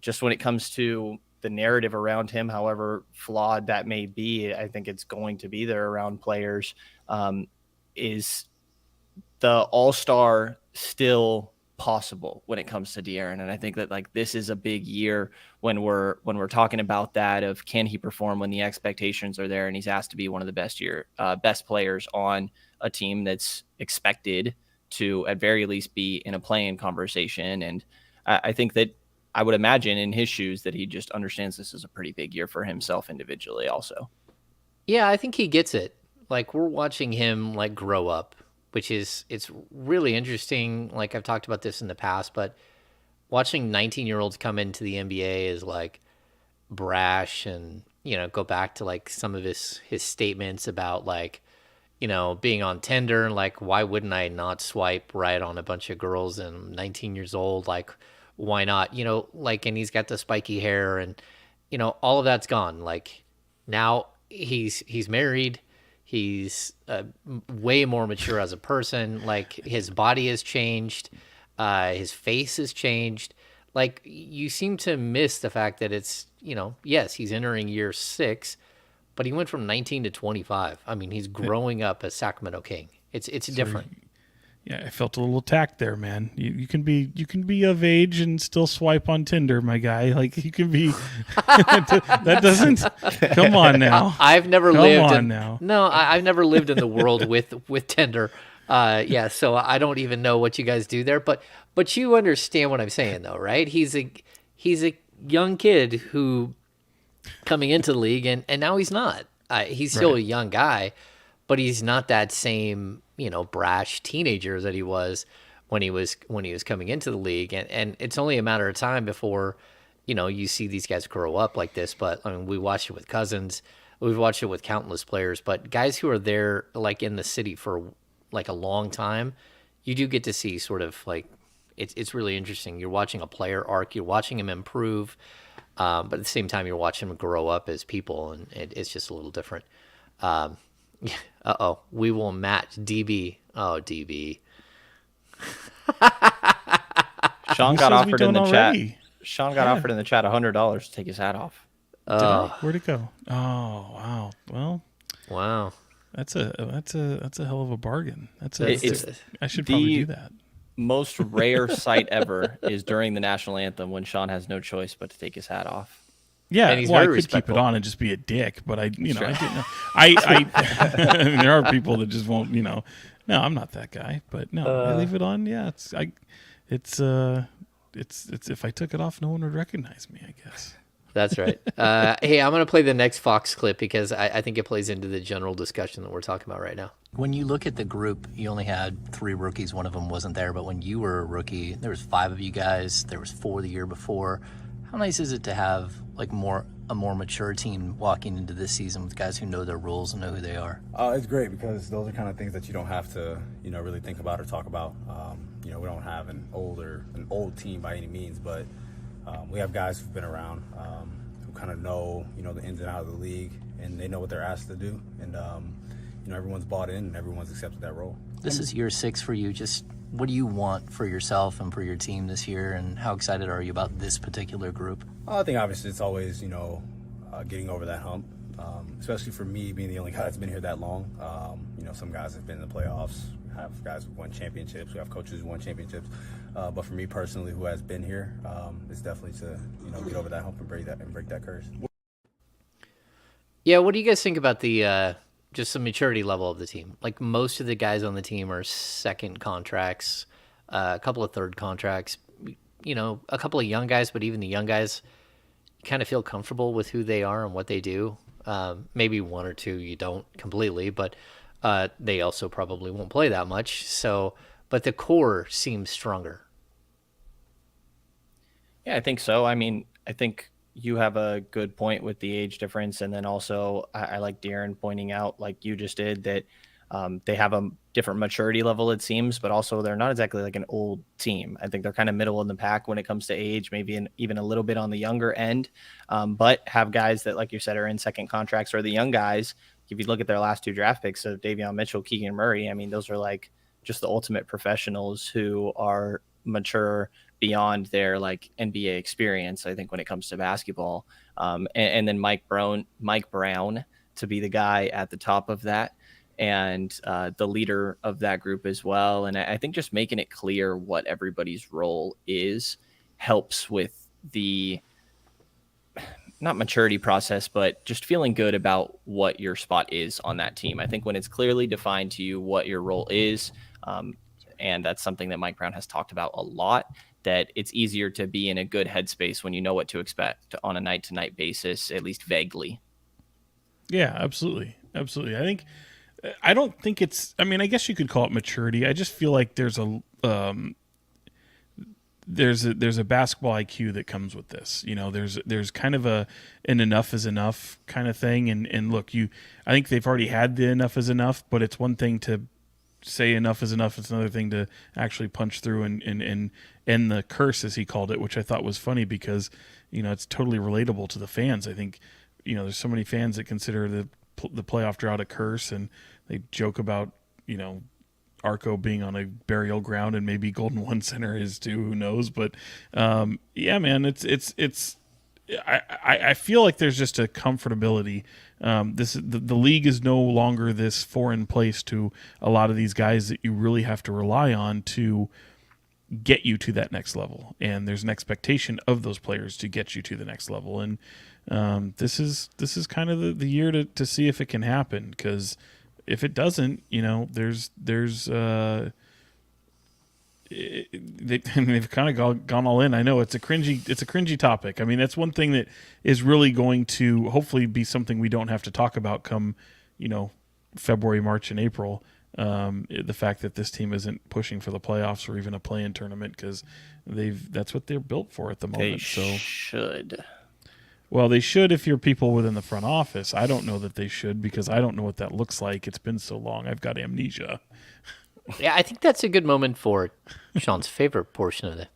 just when it comes to the narrative around him, however flawed that may be, I think it's going to be there around players. Is the all-star still possible when it comes to De'Aaron? And I think that like this is a big year when we're talking about that, of can he perform when the expectations are there and he's asked to be one of the best players on a team that's expected to at very least be in a play-in conversation. And I think that I would imagine in his shoes that he just understands this is a pretty big year for himself individually also. Yeah, I think he gets it. Like, we're watching him like grow up, which is, it's really interesting. Like, I've talked about this in the past, but watching 19-year-olds come into the NBA is like brash, and, go back to like some of his statements about like, being on Tinder, and like, why wouldn't I not swipe right on a bunch of girls, and I'm 19 years old, like, why not? Like, and he's got the spiky hair, and all of that's gone. Like now he's married. He's way more mature as a person. Like his body has changed. His face has changed. Like you seem to miss the fact that it's, yes, he's entering year 6, but he went from 19 to 25. I mean, he's growing up as Sacramento King. It's different. Yeah, I felt a little attacked there, man. You can be of age and still swipe on Tinder, my guy. Like you can be. That doesn't. Come on now. I've never Come lived. on now. No, I've never lived in the world with Tinder. Yeah, so I don't even know what you guys do there. But you understand what I'm saying, though, right? He's a young kid who coming into the league, and now he's not. He's still a young guy, but he's not that same brash teenager that he was when he was coming into the league, and it's only a matter of time before you see these guys grow up like this. But I mean, we watched it with Cousins, we've watched it with countless players, but guys who are there like in the city for like a long time, you do get to see sort of like it's really interesting. You're watching a player arc, you're watching him improve, but at the same time you're watching him grow up as people, and it's just a little different. We will match DB. Oh, DB. Sean Who got says we offered in don't the already? chat. Sean got offered in the chat $100 to take his hat off. Did I? Where'd it go? Oh, wow. Well, Wow. that's a hell of a bargain. It's I should probably the- do that. Most rare sight ever is during the national anthem when Sean has no choice but to take his hat off. Yeah, And he's well, I very could keep it respectful. on and just be a dick, but I didn't know. There are people that just won't, No, I'm not that guy, but no, I leave it on. Yeah, it's if I took it off, no one would recognize me, I guess. That's right. Hey, I'm going to play the next Fox clip because I think it plays into the general discussion that we're talking about right now. When you look at the group, you only had 3 rookies. One of them wasn't there, but when you were a rookie, there was 5 of you guys. There was 4 the year before. How nice is it to have like a more mature team walking into this season with guys who know their roles and know who they are? It's great because those are kind of things that you don't have to, really think about or talk about. We don't have an old team by any means, but we have guys who've been around, who kind of know, the ins and outs of the league, and they know what they're asked to do. And, everyone's bought in and everyone's accepted that role. This is year 6 for you. Just what do you want for yourself and for your team this year, and how excited are you about this particular group? I think obviously it's always, getting over that hump, especially for me being the only guy that's been here that long. Some guys have been in the playoffs, have guys who won championships, we have coaches who won championships. But for me personally, who has been here, it's definitely to, get over that hump and break that curse. Yeah, what do you guys think about the just the maturity level of the team? Like most of the guys on the team are second contracts, a couple of third contracts, a couple of young guys, but even the young guys kind of feel comfortable with who they are and what they do. Maybe 1 or 2 you don't completely, but they also probably won't play that much. So, but the core seems stronger. Yeah, I think so. I mean, I think you have a good point with the age difference. And then also I like Darren pointing out, like you just did, that they have a different maturity level, it seems, but also they're not exactly like an old team. I think they're kind of middle in the pack when it comes to age, maybe even a little bit on the younger end, but have guys that, like you said, are in second contracts, or the young guys. If you look at their last 2 draft picks of Davion Mitchell, Keegan Murray, I mean, those are like just the ultimate professionals who are mature beyond their like NBA experience, I think, when it comes to basketball. And then Mike Brown to be the guy at the top of that, and the leader of that group as well. And I think just making it clear what everybody's role is helps with the not maturity process, but just feeling good about what your spot is on that team. I think when it's clearly defined to you what your role is, and that's something that Mike Brown has talked about a lot, that it's easier to be in a good headspace when you know what to expect on a night-to-night basis, at least vaguely. Yeah, absolutely. I don't think it's, I mean, I guess you could call it maturity. I just feel like there's a basketball IQ that comes with this. There's kind of an enough is enough kind of thing. And look, I think they've already had the enough is enough, but it's one thing to say enough is enough. It's another thing to actually punch through and end the curse, as he called it, which I thought was funny because it's totally relatable to the fans. I think, there's so many fans that consider the playoff drought a curse, and they joke about, Arco being on a burial ground, and maybe Golden One Center is too. Who knows? But yeah, man, it's. I feel like there's just a comfortability. The league is no longer this foreign place to a lot of these guys that you really have to rely on to get you to that next level, and there's an expectation of those players to get you to the next level. And this is kind of the year to see if it can happen, because if it doesn't, they've kind of gone all in. I know it's a cringy topic. I mean, that's one thing that is really going to hopefully be something we don't have to talk about come, February, March, and April. The fact that this team isn't pushing for the playoffs or even a play-in tournament, because that's what they're built for at the moment. They should. Well, they should if you're people within the front office. I don't know that they should, because I don't know what that looks like. It's been so long. I've got amnesia. Yeah, I think that's a good moment for Sean's favorite portion of the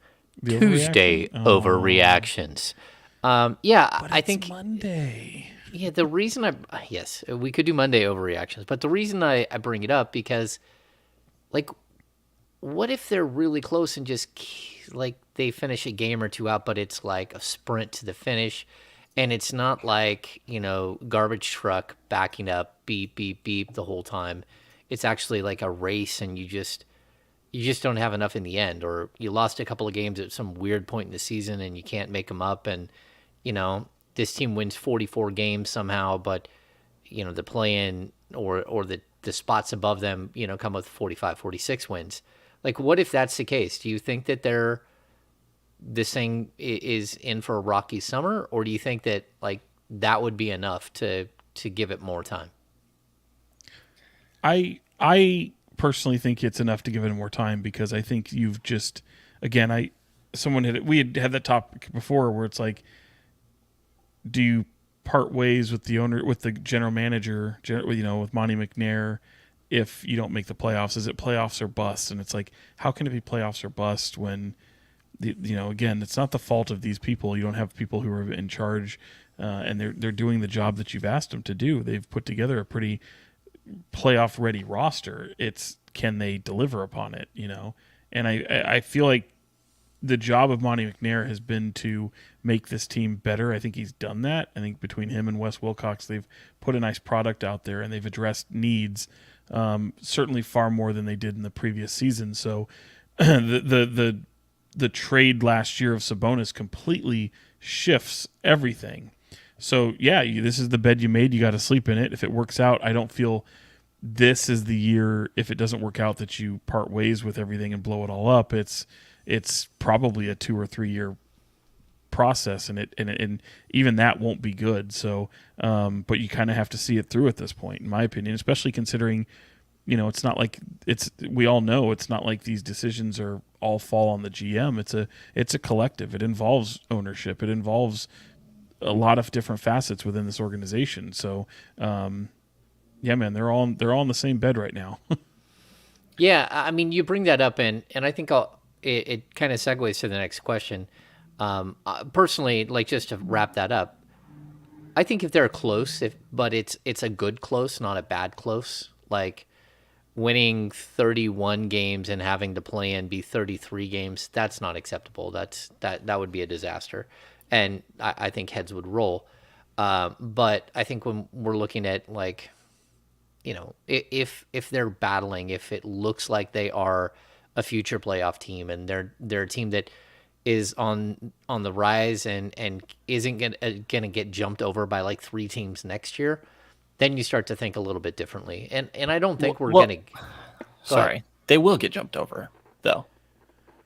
The Tuesday overreactions. Yeah, But I think Monday. Yeah, the reason yes, we could do Monday overreactions, but the reason I bring it up because, like, what if they're really close and just like they finish a game or two out, but it's like a sprint to the finish, and it's not like garbage truck backing up, beep beep beep the whole time. It's actually like a race, and you just don't have enough in the end, or you lost a couple of games at some weird point in the season and you can't make them up, and this team wins 44 games somehow, but the play-in or the spots above them come with 45, 46 wins. Like, what if that's the case? Do you think that this thing is in for a rocky summer, or do you think that that would be enough to give it more time? I personally think it's enough to give it more time, because I think you've just, again, we had that topic before where it's like, do you part ways with the owner, with the general manager, with Monty McNair, if you don't make the playoffs? Is it playoffs or bust? And it's like, how can it be playoffs or bust when again, it's not the fault of these people. You don't have people who are in charge, and they're doing the job that you've asked them to do. They've put together a pretty playoff ready roster. It's, can they deliver upon it? And I feel like the job of Monty McNair has been to make this team better. I think he's done that. I think between him and Wes Wilcox, they've put a nice product out there, and they've addressed needs, certainly far more than they did in the previous season. So the trade last year of Sabonis completely shifts everything. So yeah, this is the bed you made. You got to sleep in it. If it works out, I don't feel this is the year, if it doesn't work out, that you part ways with everything and blow it all up. It's probably a 2 or 3 year process, and even that won't be good. So, but you kind of have to see it through at this point, in my opinion, especially considering, it's not like we all know it's not like these decisions are all fall on the GM. It's a collective. It involves ownership. It involves a lot of different facets within this organization. So, yeah, man, they're all in the same bed right now. Yeah, I mean, you bring that up, and I think it kind of segues to the next question. Personally, just to wrap that up, I think if they're close, but it's a good close, not a bad close. Like, winning 31 games and having to play in be 33 games, that's not acceptable. That would be a disaster, and I think heads would roll. But I think when we're looking at if they're battling, if it looks like they are a future playoff team, and they're a team that is on the rise and isn't gonna get jumped over by 3 teams next year, then you start to think a little bit differently. And I don't think we're gonna. Sorry, they will get jumped over though.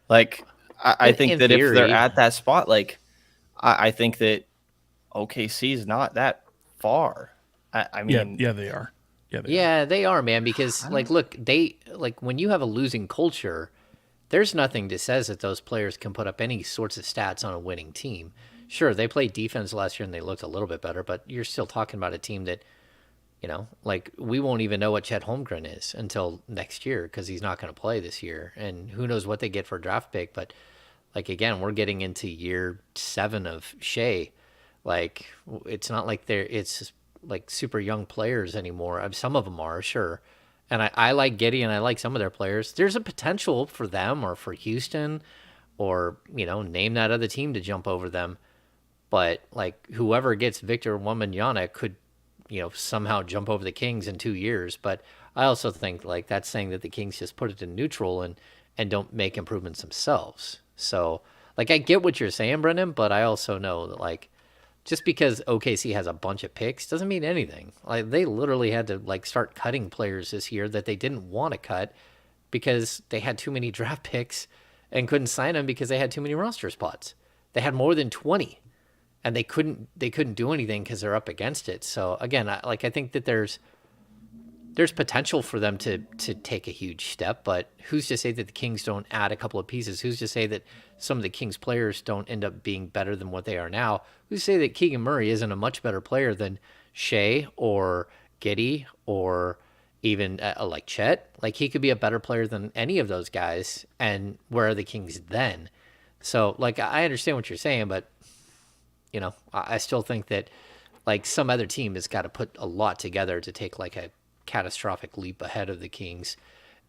I think that if they're at that spot, I think that OKC is not that far. I mean, yeah, they are. They are, man, because look, when you have a losing culture, there's nothing that says that those players can put up any sorts of stats on a winning team. Sure, they played defense last year and they looked a little bit better, but you're still talking about a team that, we won't even know what Chet Holmgren is until next year, because he's not going to play this year, and who knows what they get for a draft pick. But Like, again, we're getting into year 7 of Shea. Like, it's not like it's like super young players anymore. Some of them are, sure. And I like Giddey and I like some of their players. There's a potential for them or for Houston or, name that other team to jump over them. But, like, whoever gets Victor Wembanyama could, somehow jump over the Kings in 2 years. But I also think, like, that's saying that the Kings just put it in neutral and don't make improvements themselves. So, like, I get what you're saying, Brendan, but I also know that, like, just because OKC has a bunch of picks doesn't mean anything. Like, they literally had to, like, start cutting players this year that they didn't want to cut because they had too many draft picks and couldn't sign them because they had too many roster spots. They had more than 20. And they couldn't do anything because they're up against it. So again, I think that there's potential for them to take a huge step, but who's to say that the Kings don't add a couple of pieces? Who's to say that some of the Kings players don't end up being better than what they are now? Who's to say that Keegan Murray isn't a much better player than Shea or Giddey or even like Chet? Like, he could be a better player than any of those guys. And where are the Kings then? So, like, I understand what you're saying, but I still think that, like, some other team has got to put a lot together to take, like, a catastrophic leap ahead of the Kings.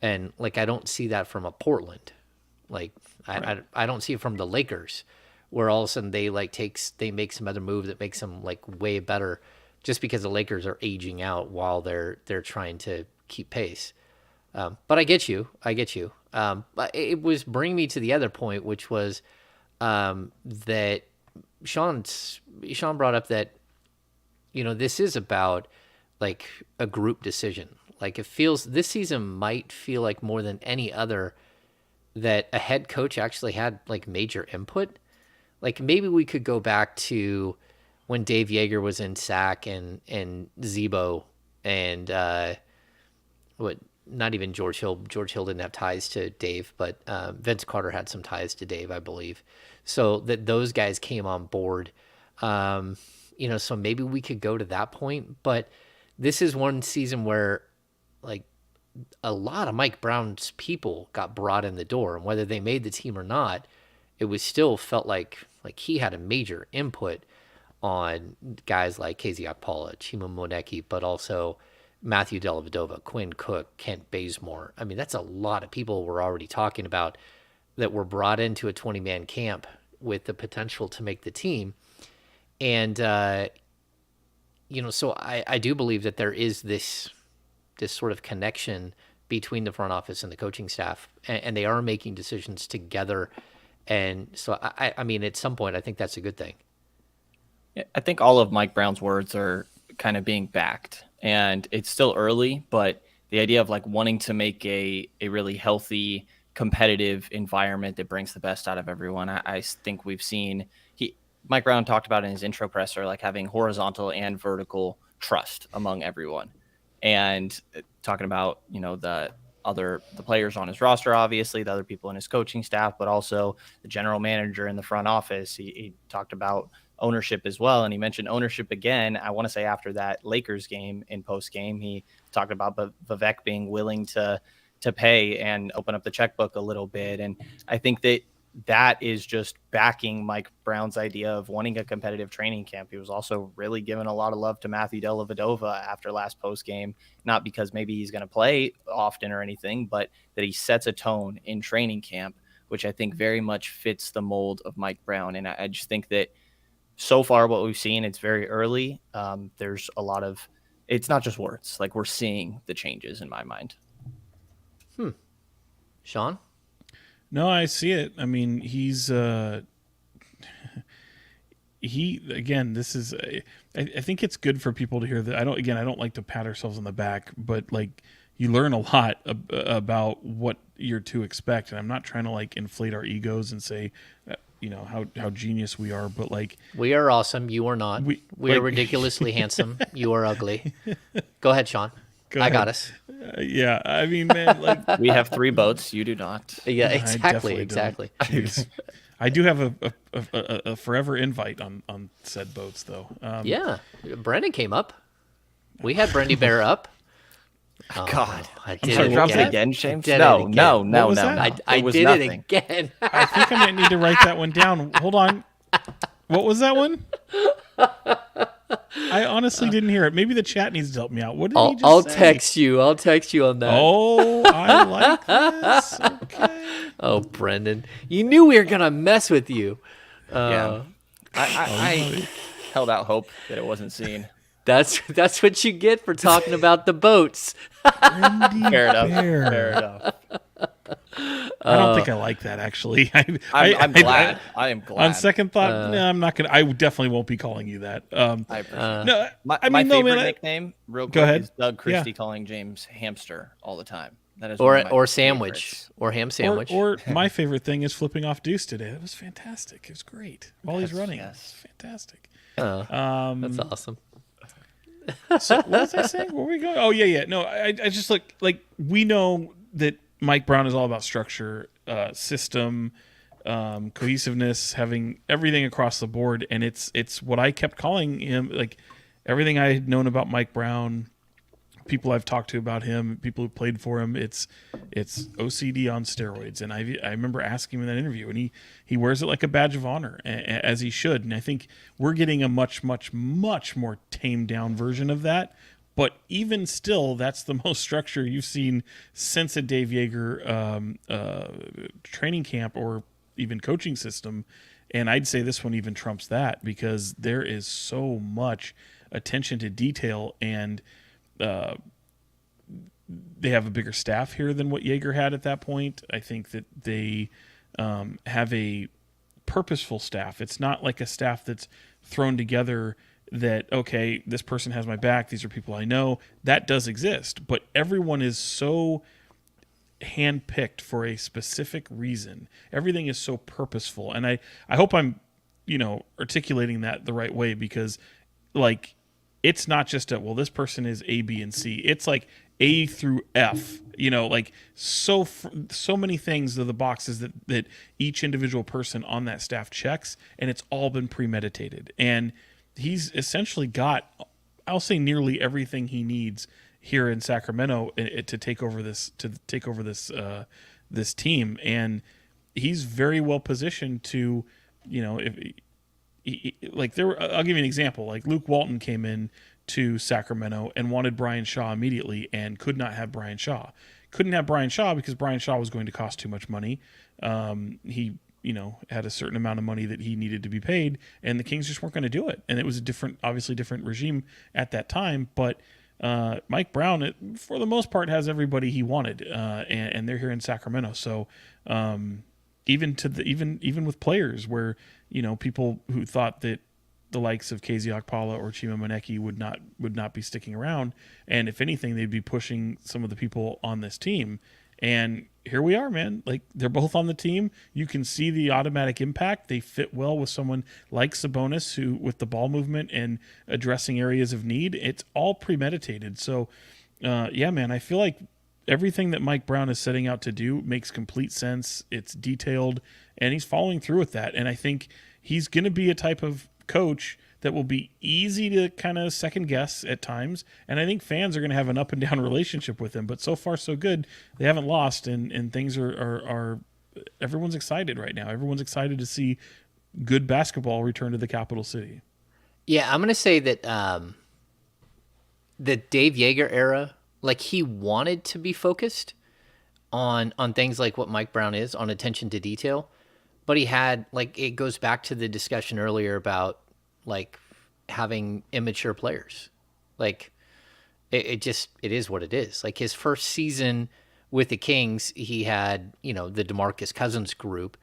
And, like, I don't see that from a Portland. Like, Right. I don't see it from the Lakers, where all of a sudden they make some other move that makes them, like, way better just because the Lakers are aging out while they're trying to keep pace. But I get you. But it was bringing me to the other point, which was that Sean brought up that, this is about, like, a group decision. Like, this season might feel like more than any other that a head coach actually had, like, major input. Like, maybe we could go back to when Dave Yeager was in SAC and Zebo and not even George Hill. George Hill didn't have ties to Dave, but Vince Carter had some ties to Dave, I believe. So that those guys came on board. So maybe we could go to that point. But this is one season where, like, a lot of Mike Brown's people got brought in the door. And whether they made the team or not, it was still felt like he had a major input on guys like KZ Okpala, Chima Moneke, but also Matthew Dellavedova, Quinn Cook, Kent Bazemore. I mean, that's a lot of people we're already talking about that were brought into a 20-man camp with the potential to make the team. And, so I do believe that there is this sort of connection between the front office and the coaching staff, and they are making decisions together. And so, I mean, at some point, I think that's a good thing. Yeah, I think all of Mike Brown's words are kind of being backed, and it's still early, but the idea of, like, wanting to make a really healthy, competitive environment that brings the best out of everyone. I think we've seen Mike Brown talked about in his intro presser, like, having horizontal and vertical trust among everyone, and talking about, the players on his roster, obviously the other people in his coaching staff, but also the general manager in the front office. He talked about ownership as well. And he mentioned ownership again. I want to say after that Lakers game in post game, he talked about Vivek being willing to pay and open up the checkbook a little bit. And I think that is just backing Mike Brown's idea of wanting a competitive training camp. He was also really giving a lot of love to Matthew Dellavedova after last post game, not because maybe he's going to play often or anything, but that he sets a tone in training camp, which I think very much fits the mold of Mike Brown. And I just think that so far what we've seen, it's very early. There's a lot of, it's not just words, like, we're seeing the changes in my mind. Sean? No, I see it. I mean, he's again, this is I think it's good for people to hear that. I don't like to pat ourselves on the back, but, like, you learn a lot about what you're to expect, and I'm not trying to, like, inflate our egos and say how genius we are, but, like, We are awesome. You are not. We are ridiculously handsome. You are ugly. Go ahead, Sean. I got us. Yeah, I mean, man, like, We have 3 boats. You do not. Yeah, I exactly. definitely don't. Jeez. I do have a forever invite on said boats, though. Yeah. Brendan came up. We had Brendy Bear up. God, I I'm did sorry, it what drop was it that? again, James? did it No, again. no, no, What was no, that? no. I It was did nothing. it again. I think I might need to write that one down. Hold on. What was that one? I honestly didn't hear it. Maybe the chat needs to help me out. What did he just I'll say? text you. I'll text you on that. Oh, I like this. Okay. Oh, Brenden, you knew we were gonna mess with you. Yeah. I held out hope that it wasn't seen. That's what you get for talking about the boats. Fair enough. Bear. Fair enough. I don't think I like that actually. I'm glad. I am glad. On second thought, no, I'm not gonna. I definitely won't be calling you that. I appreciate it. No, My I mean, no, favorite man. nickname, real Go quick, ahead. is Doug Christie Yeah. calling James hamster all the time. That is one of my Or sandwich favorites. or ham sandwich. Or my favorite thing is flipping off Deuce today. That was fantastic. It was great while he's running. yes. It was fantastic. That's awesome. So what was I saying? Where were we going? Oh yeah. No, I just like we know that Mike Brown is all about structure, system, cohesiveness, having everything across the board, and it's what I kept calling him. Like everything I had known about Mike Brown, people I've talked to about him, people who played for him, it's OCD on steroids. And I remember asking him in that interview, and he wears it like a badge of honor, as he should. And I think we're getting a much more tamed down version of that. But even still, that's the most structure you've seen since a Dave Yeager training camp or even coaching system. And I'd say this one even trumps that because there is so much attention to detail, and they have a bigger staff here than what Yeager had at that point. I think that they have a purposeful staff. It's not like a staff that's thrown together that, okay, this person has my back, these are people I know. That does exist, but everyone is so handpicked for a specific reason. Everything is so purposeful, and I hope I'm articulating that the right way, because like it's not just this person is A, B, and C. It's like A through F. Like so many things are the boxes that each individual person on that staff checks, and it's all been premeditated. And he's essentially got, I'll say, nearly everything he needs here in Sacramento to take over this this team, and he's very well positioned to, if I'll give you an example. Like Luke Walton came in to Sacramento and wanted Brian Shaw immediately, and could not have Brian Shaw. Couldn't have Brian Shaw because Brian Shaw was going to cost too much money. He had a certain amount of money that he needed to be paid, and the Kings just weren't going to do it. And it was obviously different regime at that time. But Mike Brown, for the most part, has everybody he wanted, and they're here in Sacramento. So even with players where people who thought that the likes of KZ Okpala or Chima Moneke would not be sticking around, and if anything, they'd be pushing some of the people on this team. And here we are, man. Like, they're both on the team. You can see the automatic impact. They fit well with someone like Sabonis, who, with the ball movement and addressing areas of need, it's all premeditated. So, yeah, man, I feel like everything that Mike Brown is setting out to do makes complete sense. It's detailed, and he's following through with that. And I think he's going to be a type of coach that will be easy to kind of second guess at times. And I think fans are going to have an up and down relationship with him, but so far so good. They haven't lost, and things are everyone's excited right now. Everyone's excited to see good basketball return to the capital city. Yeah, I'm going to say that the Dave Yeager era, like, he wanted to be focused on things like what Mike Brown is, on attention to detail, but he had, like, it goes back to the discussion earlier about, like, having immature players. Like, it is what it is. Like, his first season with the Kings, he had, the DeMarcus Cousins group,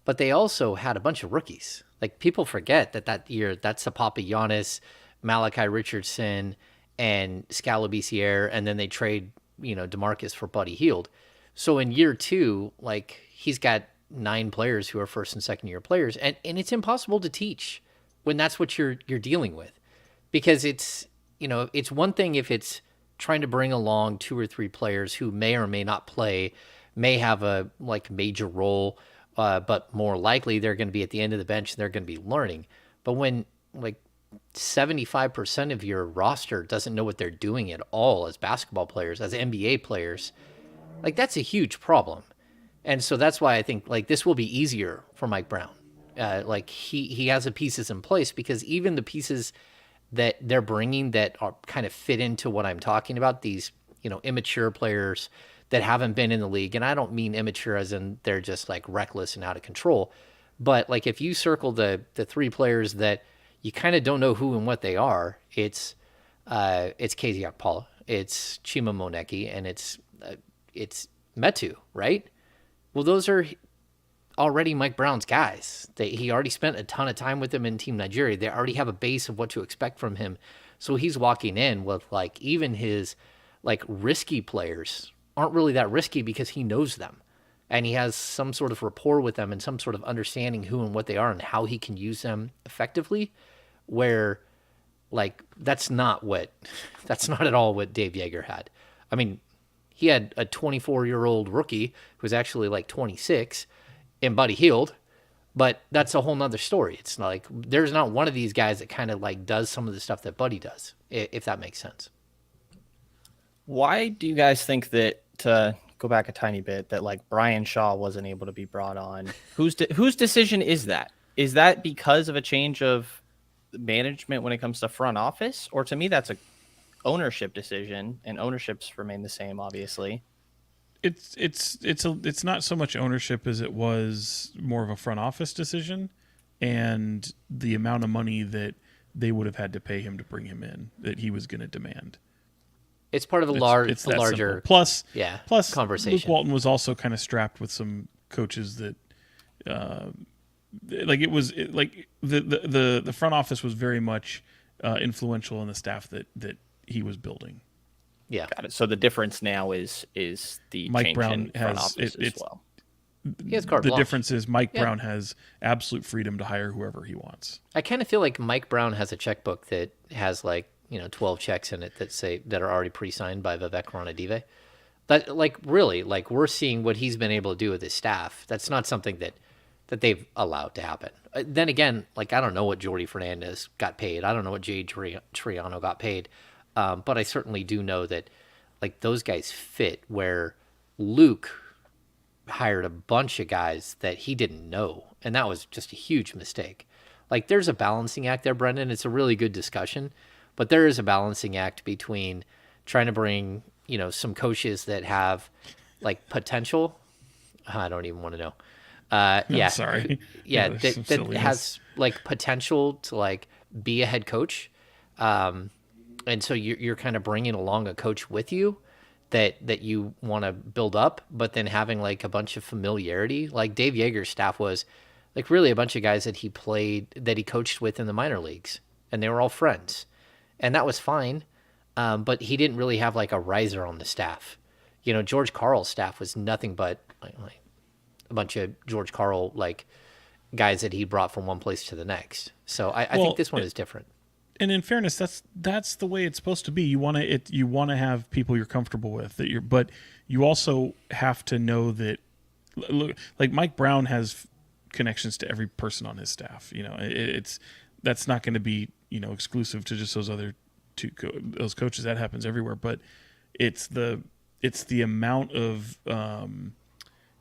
but they also had a bunch of rookies. Like, people forget that year, that's Sapapa Giannis, Malachi Richardson, and Scalabiciere, and then they trade, DeMarcus for Buddy Hield. So in year two, like, he's got 9 players who are first and second year players, and it's impossible to teach when that's what you're dealing with, because it's one thing if it's trying to bring along 2 or 3 players who may or may not play, may have a major role, but more likely they're going to be at the end of the bench and they're going to be learning. But when 75% of your roster doesn't know what they're doing at all as basketball players, as NBA players, like that's a huge problem. And so that's why I think like this will be easier for Mike Brown. Like he has the pieces in place, because even the pieces that they're bringing that are kind of fit into what I'm talking about, these, immature players that haven't been in the league. And I don't mean immature as in they're just like reckless and out of control, but like if you circle the three players that you kind of don't know who and what they are, it's KZ Okpala, it's Chima Moneki, and it's Metu, right? Well, those are already Mike Brown's guys. He already spent a ton of time with them in Team Nigeria. They already have a base of what to expect from him. So he's walking in with like even his like risky players aren't really that risky because he knows them. And he has some sort of rapport with them and some sort of understanding who and what they are and how he can use them effectively, where like that's not at all what Dave Yeager had. I mean, he had a 24-year-old rookie who's actually like 26 in Buddy Hield, but that's a whole nother story. It's like there's not one of these guys that kind of like does some of the stuff that Buddy does, if that makes sense. Why do you guys think that, to go back a tiny bit, that like Brian Shaw wasn't able to be brought on? Whose decision is that? Is that because of a change of management when it comes to front office? Or to me, that's a ownership decision, and ownerships remain the same, obviously. It's not so much ownership as it was more of a front office decision, and the amount of money that they would have had to pay him to bring him in that he was going to demand. It's part of a larger simple. Plus conversation. Luke Walton was also kind of strapped with some coaches that the front office was very much influential in the staff that he was building. Yeah, got it. So the difference now is the Mike change Brown in front office as well. He has carte the blanche. difference is Mike Brown has absolute freedom to hire whoever he wants. I kind of feel like Mike Brown has a checkbook that has like 12 checks in it that are already pre-signed by Vivek Ranadive. That like really like we're seeing what he's been able to do with his staff. That's not something that they've allowed to happen. Then again, like I don't know what Jordy Fernandez got paid. I don't know what Jay Triano got paid. But I certainly do know that like those guys fit, where Luke hired a bunch of guys that he didn't know. And that was just a huge mistake. Like there's a balancing act there, Brenden. It's a really good discussion, but there is a balancing act between trying to bring, some coaches that have like potential. I don't even want to know. Yeah. Sorry. Yeah. That has like potential to like be a head coach. And so you're kind of bringing along a coach with you that you want to build up, but then having like a bunch of familiarity. Like Dave Yeager's staff was like really a bunch of guys that he coached with in the minor leagues, and they were all friends, and that was fine. But he didn't really have like a riser on the staff. George Karl's staff was nothing but like a bunch of George Karl like guys that he brought from one place to the next. So I think this one is different. And in fairness, that's the way it's supposed to be. You want to have people you're comfortable with, but you also have to know that, like Mike Brown has connections to every person on his staff. That's not going to be exclusive to just those other those coaches. That happens everywhere. But it's the amount of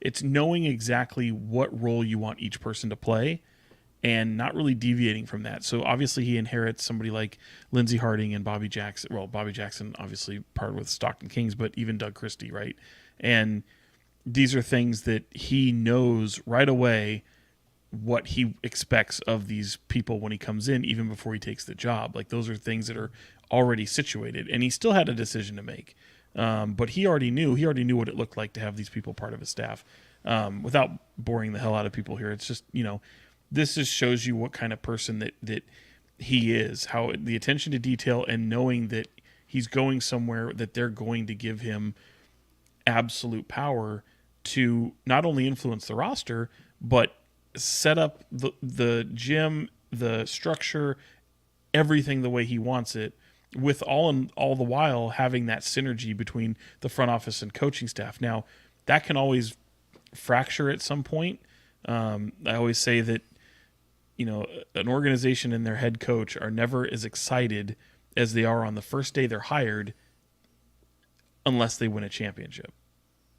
it's knowing exactly what role you want each person to play, and not really deviating from that. So obviously he inherits somebody like Lindsey Harding and Bobby Jackson. Well, Bobby Jackson obviously partnered with Stockton Kings, but even Doug Christie, right? And these are things that he knows right away what he expects of these people when he comes in, even before he takes the job. Like those are things that are already situated, and he still had a decision to make. But he already knew what it looked like to have these people part of his staff. Without boring the hell out of people here, it's just, this just shows you what kind of person that he is, how the attention to detail, and knowing that he's going somewhere that they're going to give him absolute power to not only influence the roster, but set up the gym, the structure, everything the way he wants it, with all the while having that synergy between the front office and coaching staff. Now, that can always fracture at some point. I always say that an organization and their head coach are never as excited as they are on the first day they're hired unless they win a championship.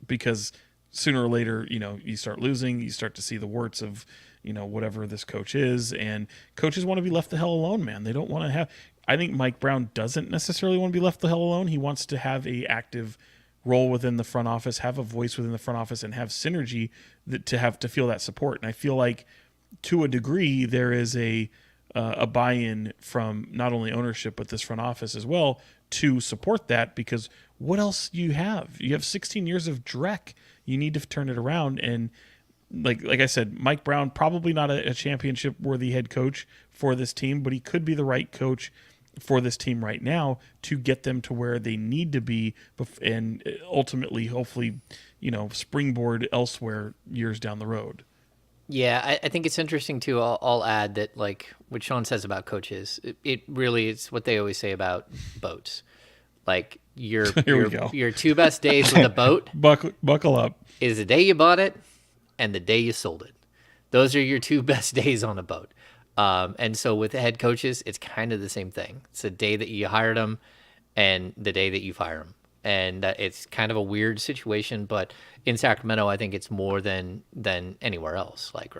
Because sooner or later, you start losing, you start to see the warts of, whatever this coach is, and coaches want to be left the hell alone, man. They don't want to have, I think Mike Brown doesn't necessarily want to be left the hell alone. He wants to have a active role within the front office, have a voice within the front office, and have synergy to feel that support. And I feel like to a degree, there is a buy-in from not only ownership, but this front office as well to support that, because what else do you have? You have 16 years of dreck. You need to turn it around. And like I said, Mike Brown, probably not a championship-worthy head coach for this team, but he could be the right coach for this team right now to get them to where they need to be and ultimately, hopefully, springboard elsewhere years down the road. Yeah, I think it's interesting too. I'll add that, like what Sean says about coaches, it really is what they always say about boats. Like your two best days with a boat, buckle up, is the day you bought it and the day you sold it. Those are your two best days on a boat. And so with the head coaches, it's kind of the same thing. It's the day that you hired them and the day that you fire them. And it's kind of a weird situation, but in Sacramento, I think it's more than anywhere else. Like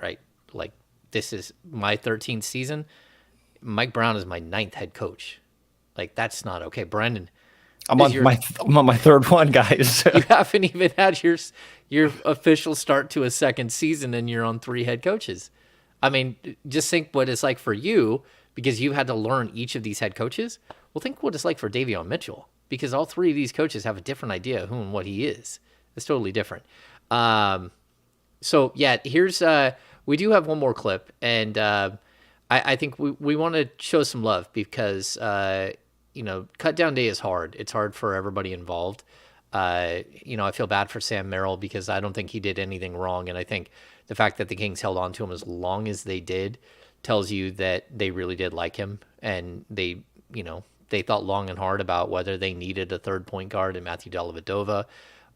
this is my 13th season. Mike Brown is my 9th head coach. Like, that's not okay. Brenden, I'm on my third one, guys. you haven't even had your official start to a second season, and you're on 3 head coaches. I mean, just think what it's like for you, because you had to learn each of these head coaches. Well, think what it's like for Davion Mitchell, because all 3 of these coaches have a different idea of who and what he is. It's totally different. So yeah, here's we do have one more clip, and I think we want to show some love because cut down day is hard. It's hard for everybody involved. I feel bad for Sam Merrill because I don't think he did anything wrong, and I think the fact that the Kings held on to him as long as they did tells you that they really did like him, and they thought long and hard about whether they needed a third point guard in Matthew Dellavedova,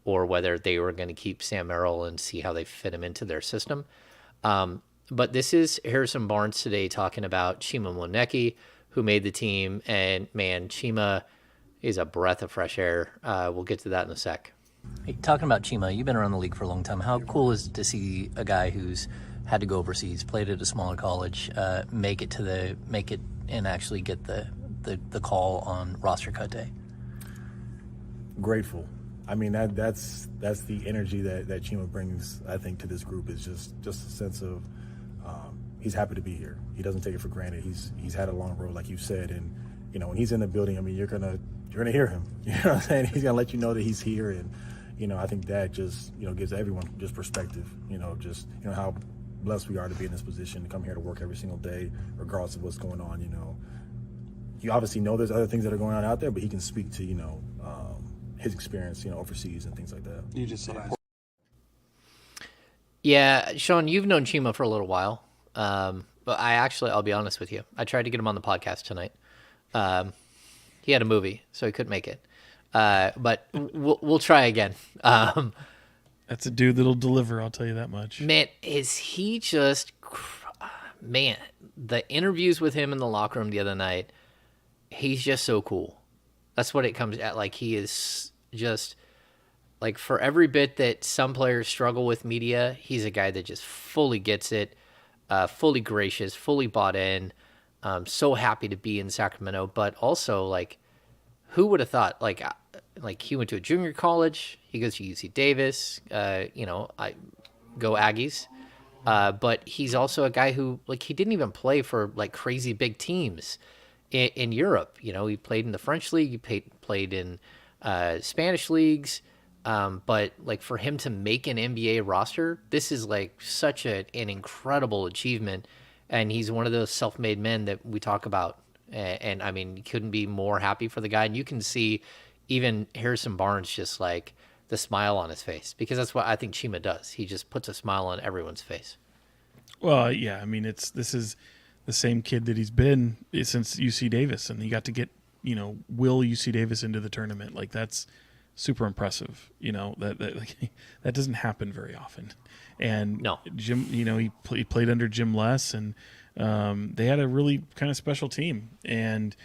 or whether they were going to keep Sam Merrill and see how they fit him into their system. But this is Harrison Barnes today talking about Chima Moneke, who made the team. And, man, Chima is a breath of fresh air. We'll get to that in a sec. Hey, talking about Chima, you've been around the league for a long time. How cool is it to see a guy who's had to go overseas, played at a smaller college, make it and actually get the call on roster cut day? Grateful. I mean, that's the energy that Chima brings, I think, to this group, is just a sense of he's happy to be here. He doesn't take it for granted. He's had a long road, like you said, and when he's in the building, I mean, you're gonna hear him. You know what I'm saying? He's gonna let you know that he's here, and I think that just gives everyone just perspective. Just how blessed we are to be in this position, to come here to work every single day, regardless of what's going on. You obviously know there's other things that are going on out there, but he can speak to his experience, overseas and things like that. You just said. Yeah, Sean, you've known Chima for a little while, but I'll be honest with you, I tried to get him on the podcast tonight. He had a movie, so he couldn't make it. But we'll try again. That's a dude that'll deliver, I'll tell you that much. Man, is he just... Man, the interviews with him in the locker room the other night, he's just so cool. That's what it comes at. Like, he is just... Like, for every bit that some players struggle with media, he's a guy that just fully gets it, fully gracious, fully bought in, so happy to be in Sacramento. But also, like, who would have thought? Like he went to a junior college. He goes to UC Davis. I go Aggies. But he's also a guy who, like, he didn't even play for, like, crazy big teams in Europe. He played in the French league. He played in Spanish leagues. But, like, for him to make an NBA roster, this is, like, such an incredible achievement. And he's one of those self-made men that we talk about. And I mean, you couldn't be more happy for the guy. And you can see even Harrison Barnes just, like, the smile on his face, because that's what I think Chima does. He just puts a smile on everyone's face. Well, yeah, I mean, this is the same kid that he's been since UC Davis, and he got to get, will UC Davis into the tournament. Like, that's super impressive. That doesn't happen very often. And No. Jim, he played under Jim Les, and they had a really kind of special team. And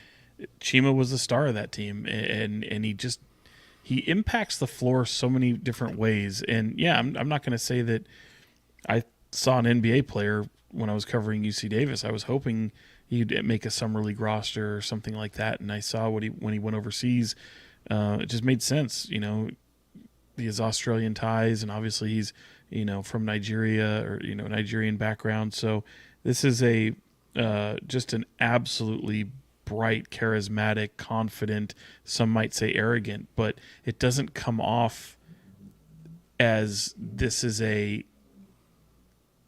Chima was the star of that team, and he impacts the floor so many different ways. And yeah, I'm not going to say that I saw an NBA player when I was covering UC Davis. I was hoping he'd make a summer league roster or something like that. And I saw when he went overseas, it just made sense. He has Australian ties, and obviously he's from Nigeria or Nigerian background. So this is just an absolutely bright, charismatic, confident, some might say arrogant, but it doesn't come off as this is a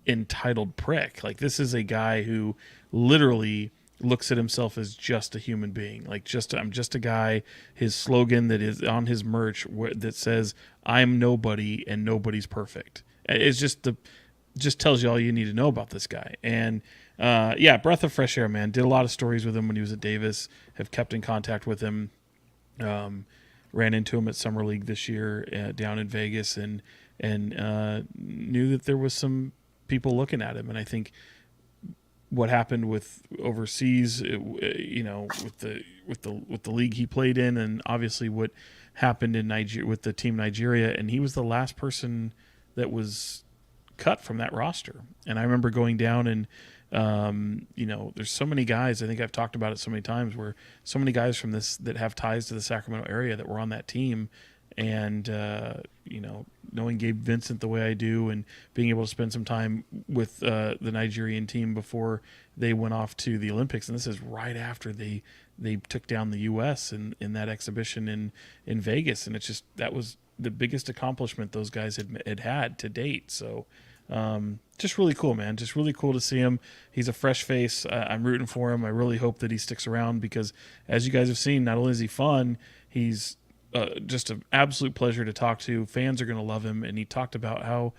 entitled prick. Like, this is a guy who literally looks at himself as just a human being. Like, I'm just a guy. His slogan that is on his merch that says, "I'm nobody and nobody's perfect." It's just tells you all you need to know about this guy. And breath of fresh air, man. Did a lot of stories with him when he was at Davis. Have kept in contact with him. Ran into him at Summer League this year down in Vegas, and knew that there was some people looking at him. And I think what happened with overseas, with the league he played in, and obviously what happened in Nigeria with the team Nigeria, and he was the last person that was cut from that roster. And I remember going down and there's so many guys, I think I've talked about it so many times, where so many guys from this that have ties to the Sacramento area that were on that team. And, knowing Gabe Vincent the way I do, and being able to spend some time with the Nigerian team before they went off to the Olympics. And this is right after they took down the U.S. in that exhibition in Vegas. And that was the biggest accomplishment those guys had to date. So just really cool, man. Just really cool to see him. He's a fresh face. I'm rooting for him. I really hope that he sticks around, because as you guys have seen, not only is he fun, he's just an absolute pleasure to talk to. Fans are going to love him. And he talked about how,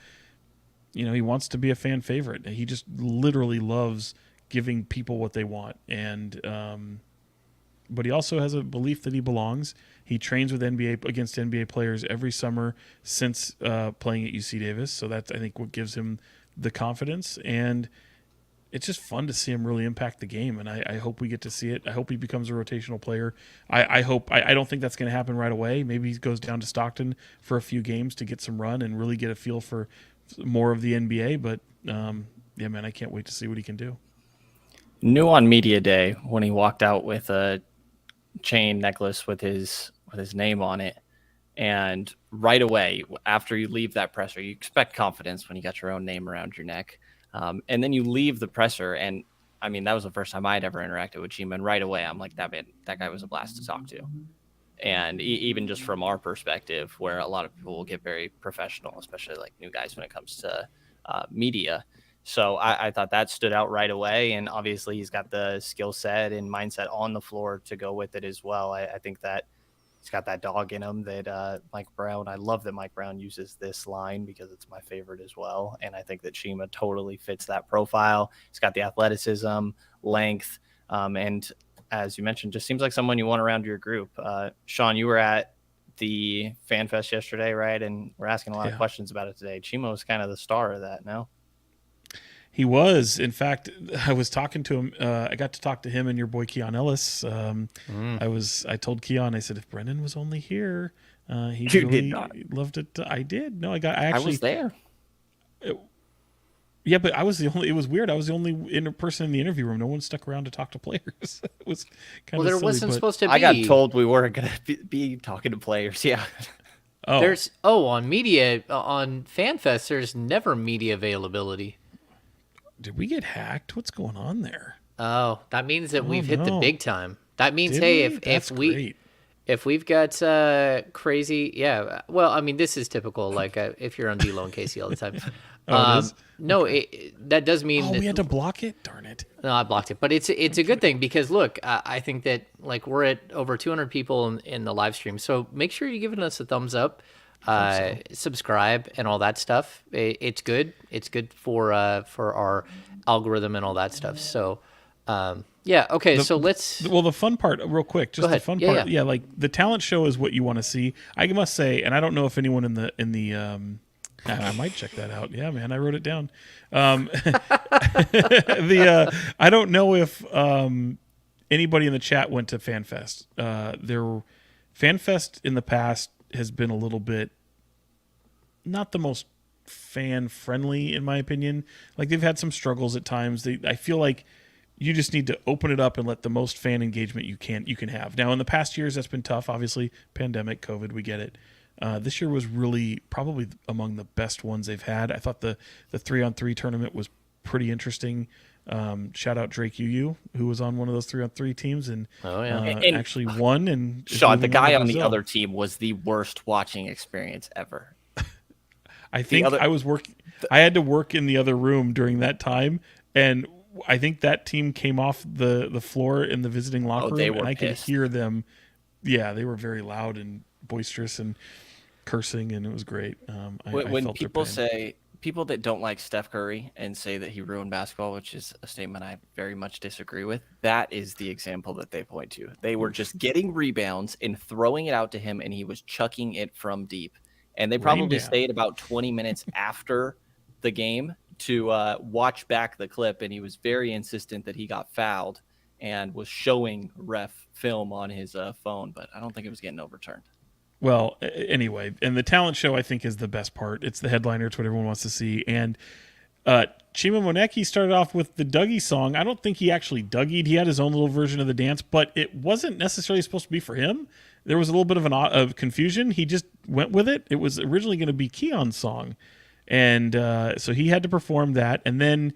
he wants to be a fan favorite. He just literally loves giving people what they want. And, but he also has a belief that he belongs. He trains with against NBA players every summer since playing at UC Davis. So that's, I think, what gives him the confidence. And it's just fun to see him really impact the game, and I hope we get to see it. I hope he becomes a rotational player. I don't think that's going to happen right away. Maybe he goes down to Stockton for a few games to get some run and really get a feel for more of the NBA. But yeah, man, I can't wait to see what he can do. New on media day when he walked out with a chain necklace with his name on it, and right away after you leave that presser, you expect confidence when you got your own name around your neck. And then you leave the presser, and I mean, that was the first time I'd ever interacted with Chima, and right away I'm like, that guy was a blast to talk to. And even just from our perspective, where a lot of people will get very professional, especially like new guys when it comes to media. So I thought that stood out right away, and obviously he's got the skill set and mindset on the floor to go with it as well. I think that he's got that dog in him that Mike Brown, I love that Mike Brown uses this line because it's my favorite as well. And I think that Chima totally fits that profile. He's got the athleticism, length, and as you mentioned, just seems like someone you want around your group. Sean, you were at the Fan Fest yesterday, right? And we're asking a lot of questions about it today. Chima was kind of the star of that, no? He was. In fact, I was talking to him. I got to talk to him and your boy Keon Ellis. I told Keon, I said, if Brenden was only here, he really loved it. I did. No, I was there. Yeah, but it was weird. I was the only person in the interview room. No one stuck around to talk to players. It was kind of there silly, wasn't supposed to be. I got told we weren't going to be talking to players. Yeah. On media, on FanFest, there's never media availability. Did we get hacked? What's going on there? Oh, that means that we've hit the big time. That means, great. if we've got crazy, yeah. Well, I mean, this is typical. Like if you're on D-Lo and Casey all the time. It is? No, that does mean. Oh, we had to block it. Darn it. No, I blocked it, but it's a good thing because look, I think that like we're at over 200 people in the live stream, so make sure you're giving us a thumbs up. Subscribe and all that stuff. It's good. It's good for our algorithm and all that stuff. So Yeah. Okay. So let's. Well, the fun part, real quick, Go just the ahead. fun Yeah, part, yeah. like the talent show is what you want to see. I must say, and I don't know if anyone in the I might check that out. Yeah, man, I wrote it down. I don't know if anybody in the chat went to FanFest. FanFest in the past has been a little bit not the most fan friendly, in my opinion. Like they've had some struggles at times. I feel like you just need to open it up and let the most fan engagement you can have. Now, in the past years, that's been tough. Obviously, pandemic, COVID, we get it. This year was really probably among the best ones they've had. I thought the 3-on-3 tournament was pretty interesting. Shout out Drake UU, who was on one of those 3-on-3 teams and, And actually won. And is Sean, the moving guy to on the Brazil. other team was the worst watching experience ever. I think I was working. I had to work in the other room during that time, and I think that team came off the floor in the visiting locker they room, were and I pissed. could hear them. Yeah, they were very loud and boisterous and cursing, and it was great. I When felt their people pain. say people that don't like Steph Curry and say that he ruined basketball, which is a statement I very much disagree with, that is the example that they point to. They were just getting rebounds and throwing it out to him, and he was chucking it from deep. And they probably down. stayed about 20 minutes after the game to watch back the clip, and he was very insistent that he got fouled and was showing ref film on his phone, but I don't think it was getting overturned. Well, anyway, and the talent show I think is the best part. It's the headliner. It's what everyone wants to see. And Chima Moneke started off with the Dougie song. I don't think he actually Dougied. He had his own little version of the dance, but it wasn't necessarily supposed to be for him. There was a little bit of confusion. He just went with it. It was originally going to be Keon's song. And so he had to perform that. And then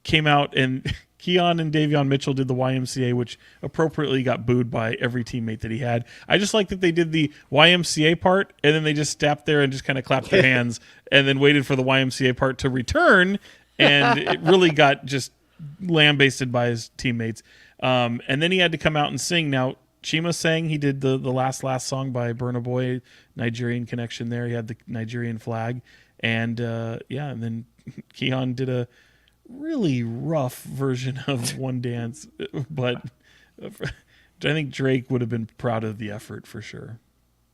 came out and Keon and Davion Mitchell did the YMCA, which appropriately got booed by every teammate that he had. I just like that they did the YMCA part, and then they just stepped there and just kind of clapped their hands and then waited for the YMCA part to return. And it really got just lambasted by his teammates. And then he had to come out and sing. Now, Chima sang. He did the last song by Burna Boy, Nigerian connection there. He had the Nigerian flag. And, and then Keon did a really rough version of One Dance. But I think Drake would have been proud of the effort for sure.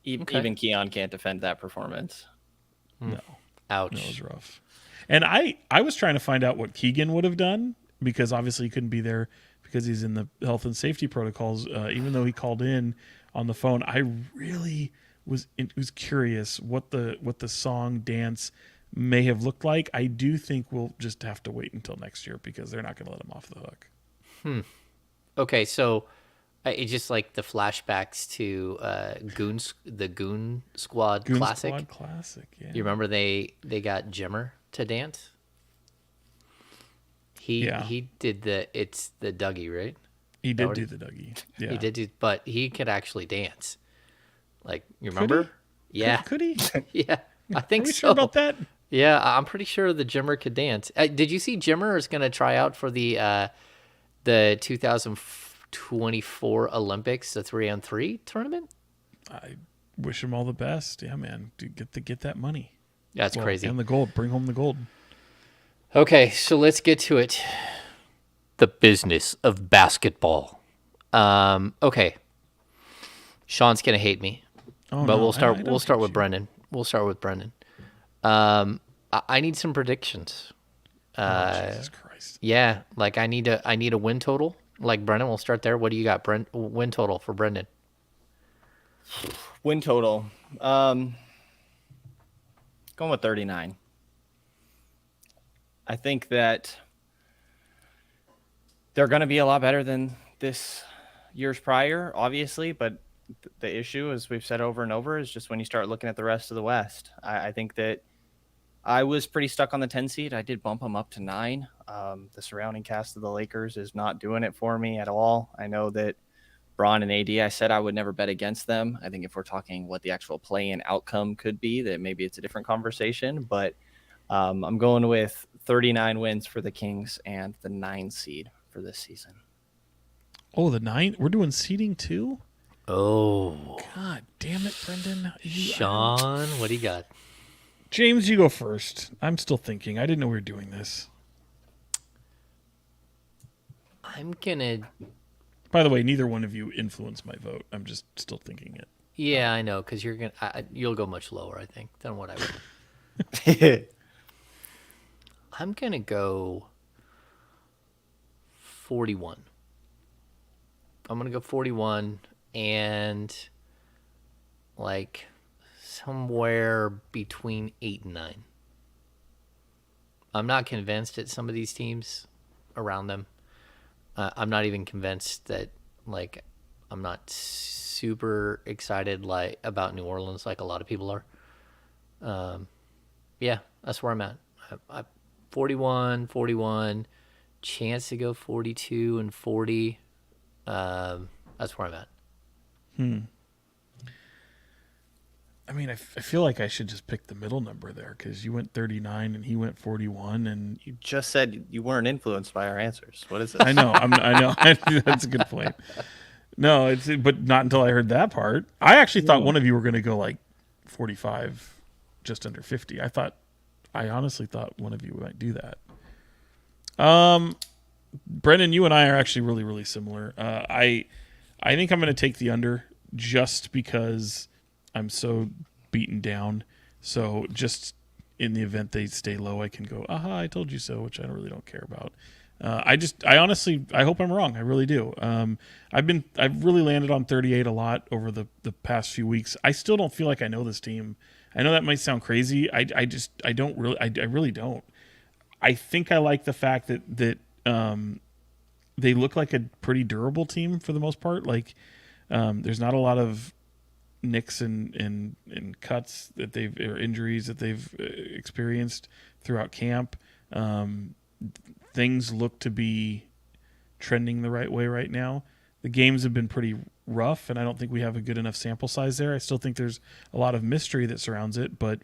Even Keon can't defend that performance. No. Ouch. No, it was rough. And I was trying to find out what Keegan would have done because obviously he couldn't be there because he's in the health and safety protocols. Even though he called in on the phone, I really was curious what the song dance may have looked like. I do think we'll just have to wait until next year because they're not going to let him off the hook. Okay, so it's just like the flashbacks to the Goon Squad Goon Classic. Squad Classic, yeah. You remember they got Jimmer to dance? He did the Dougie, right? He did do the Dougie. Yeah. He did but he could actually dance. Like, you remember? Yeah. Could he? Yeah. I think Are you so. sure about that? Yeah, I'm pretty sure the Jimmer could dance. Did you see Jimmer is going to try out for the 2024 Olympics, the 3-on-3 tournament? I wish him all the best. Yeah, man. To get that money. That's crazy. And the gold. Bring home the gold. Okay, so let's get to it. The business of basketball. Okay. Sean's going to hate me. Oh, but no, we'll start I don't with hate you. Brenden. We'll start with Brenden. I need some predictions. Jesus Christ. Yeah, like I need a win total. Like Brenden, we'll start there. What do you got, win total for Brenden? Win total. Going with 39. I think that they're going to be a lot better than this year's prior, obviously, but the issue, as we've said over and over, is just when you start looking at the rest of the West. I think that I was pretty stuck on the 10 seed. I did bump them up to 9. The surrounding cast of the Lakers is not doing it for me at all. I know that Bron and AD, I said I would never bet against them. I think if we're talking what the actual play-in outcome could be, that maybe it's a different conversation. But I'm going with 39 wins for the Kings and the 9 seed for this season. Oh, the 9? We're doing seeding too? Oh. God damn it, Brenden. Sean, what do you got? James, you go first. I'm still thinking. I didn't know we were doing this. I'm gonna. By the way, neither one of you influenced my vote. I'm just still thinking it. Yeah, I know, because you're gonna. You'll go much lower, I think, than what I would. I'm gonna go 41. I'm gonna go 41, and like somewhere between 8 and 9. I'm not convinced at some of these teams around them. I'm not even convinced that, like, I'm not super excited like about New Orleans like a lot of people are. Yeah, that's where I'm at. 41, chance to go 42 and 40. That's where I'm at. I mean, I feel like I should just pick the middle number there because you went 39 and he went 41, and You just said you weren't influenced by our answers. What is this? I know, I know. That's a good point. No, but not until I heard that part. I actually thought one of you were going to go like 45, just under 50. I honestly thought one of you might do that. Brenden, you and I are actually really, really similar. I think I'm going to take the under just because I'm so beaten down. So just in the event they stay low, I can go, aha, I told you so, which I really don't care about. I honestly, I hope I'm wrong. I really do. I've really landed on 38 a lot over the past few weeks. I still don't feel like I know this team. I know that might sound crazy. I really don't. I think I like the fact that they look like a pretty durable team for the most part. Like, there's not a lot of nicks and cuts or injuries that they've experienced throughout camp. Things look to be trending the right way right now. The games have been pretty rough, and I don't think we have a good enough sample size there. I still think there's a lot of mystery that surrounds it, but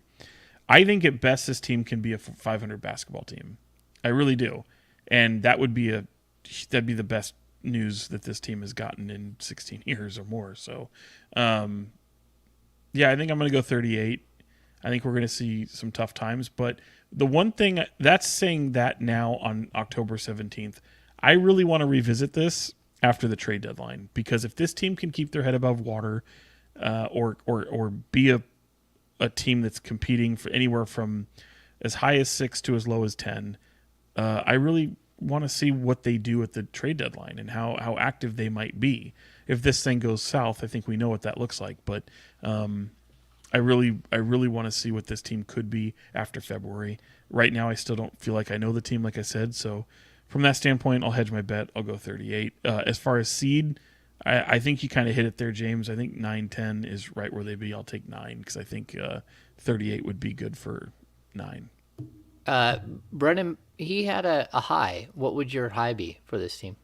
I think at best this team can be a 500 basketball team. I really do, and that'd be the best news that this team has gotten in 16 years or more. So, yeah, I think I'm going to go 38. I think we're going to see some tough times, but the one thing that's saying that now on October 17th, I really want to revisit this after the trade deadline, because if this team can keep their head above water, or be a team that's competing for anywhere from as high as 6 to as low as 10, I really want to see what they do at the trade deadline and how active they might be. If this thing goes south, I think we know what that looks like, but I really want to see what this team could be after February. Right now, I still don't feel like I know the team, like I said. So from that standpoint, I'll hedge my bet. I'll go 38. As far as seed, I think you kind of hit it there, James. I think 9-10 is right where they'd be. I'll take 9 because I think 38 would be good for 9. Brennan, he had a high. What would your high be for this team?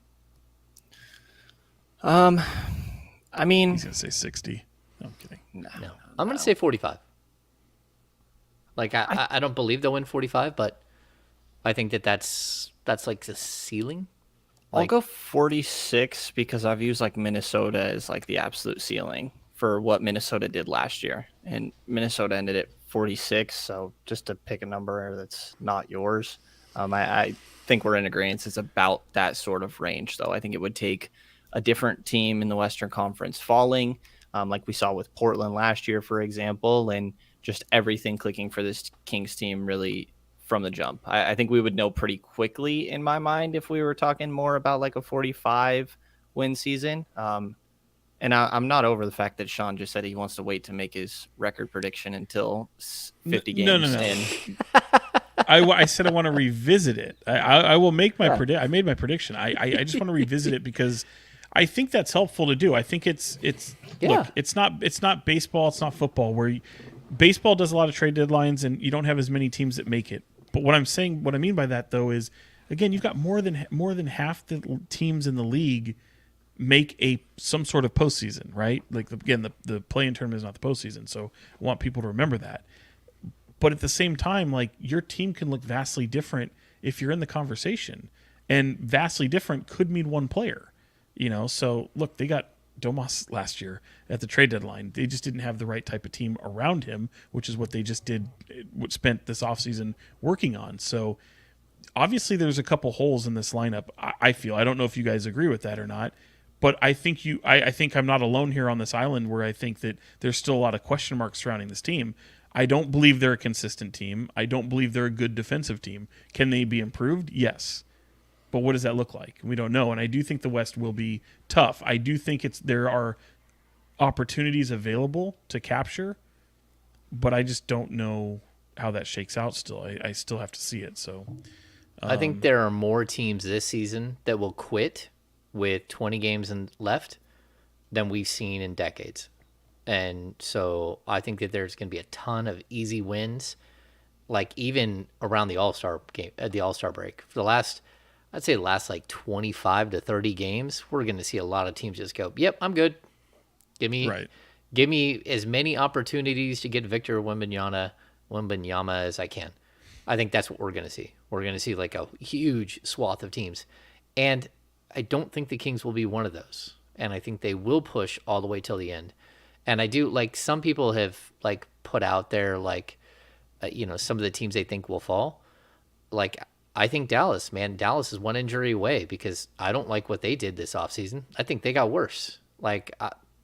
I mean, He's going to say 60. No, I'm kidding. No. I'm going to say 45. Like, I don't believe they'll win 45, but I think that's like the ceiling. I'll go 46 because I've used like Minnesota as like the absolute ceiling for what Minnesota did last year. And Minnesota ended at 46. So just to pick a number that's not yours, I think we're in agreement. It's about that sort of range, though. I think it would take a different team in the Western Conference falling, like we saw with Portland last year, for example, and just everything clicking for this Kings team really from the jump. I think we would know pretty quickly in my mind if we were talking more about like a 45 win season. And I'm not over the fact that Sean just said he wants to wait to make his record prediction until 50 games in. I said I want to revisit it. I will make my prediction. I made my prediction. I just want to revisit it because I think that's helpful to do. I think it's look, it's not baseball, it's not football where baseball does a lot of trade deadlines and you don't have as many teams that make it. But what I mean by that though is, again, you've got more than half the teams in the league make some sort of postseason, right? Like the play-in tournament is not the postseason, so I want people to remember that. But at the same time, like your team can look vastly different if you're in the conversation, and vastly different could mean one player, So look, they got Domas last year at the trade deadline. They just didn't have the right type of team around him, which is what they just spent this offseason working on. So obviously there's a couple holes in this lineup. I feel, I don't know if you guys agree with that or not, but I think I think I'm not alone here on this island where I think that there's still a lot of question marks surrounding this team. I don't believe they're a consistent team. I don't believe they're a good defensive team. Can they be improved? Yes. But what does that look like? We don't know. And I do think the West will be tough. I do think there are opportunities available to capture, but I just don't know how that shakes out still. I still have to see it. So I think there are more teams this season that will quit with 20 games left than we've seen in decades. And so I think that there's going to be a ton of easy wins, like even around the All-Star game, the All-Star break. For the last, I'd say the last like 25 to 30 games, we're going to see a lot of teams just go, "Yep, I'm good. Give me as many opportunities to get Victor Wembanyama as I can." I think that's what we're going to see. We're going to see like a huge swath of teams. And I don't think the Kings will be one of those. And I think they will push all the way till the end. And I do, like, some people have like put out there like some of the teams they think will fall. Like, I think Dallas is one injury away, because I don't like what they did this offseason. I think they got worse. Like,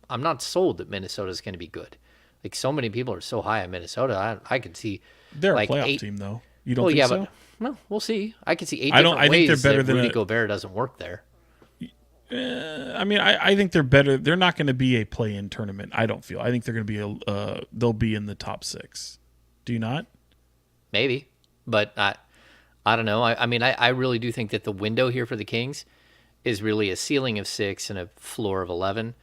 I'm not sold that Minnesota is going to be good. Like, so many people are so high on Minnesota. I could see they're like a playoff team, though. You don't think so? But well, we'll see. I can see 8 different ways think they're better that than Rudy Gobert doesn't work there. I think they're better. They're not going to be a play-in tournament. I don't feel. I think they're going to be they'll be in the top 6. Do you not? Maybe, but I don't know. I really do think that the window here for the Kings is really a ceiling of 6 and a floor of 11.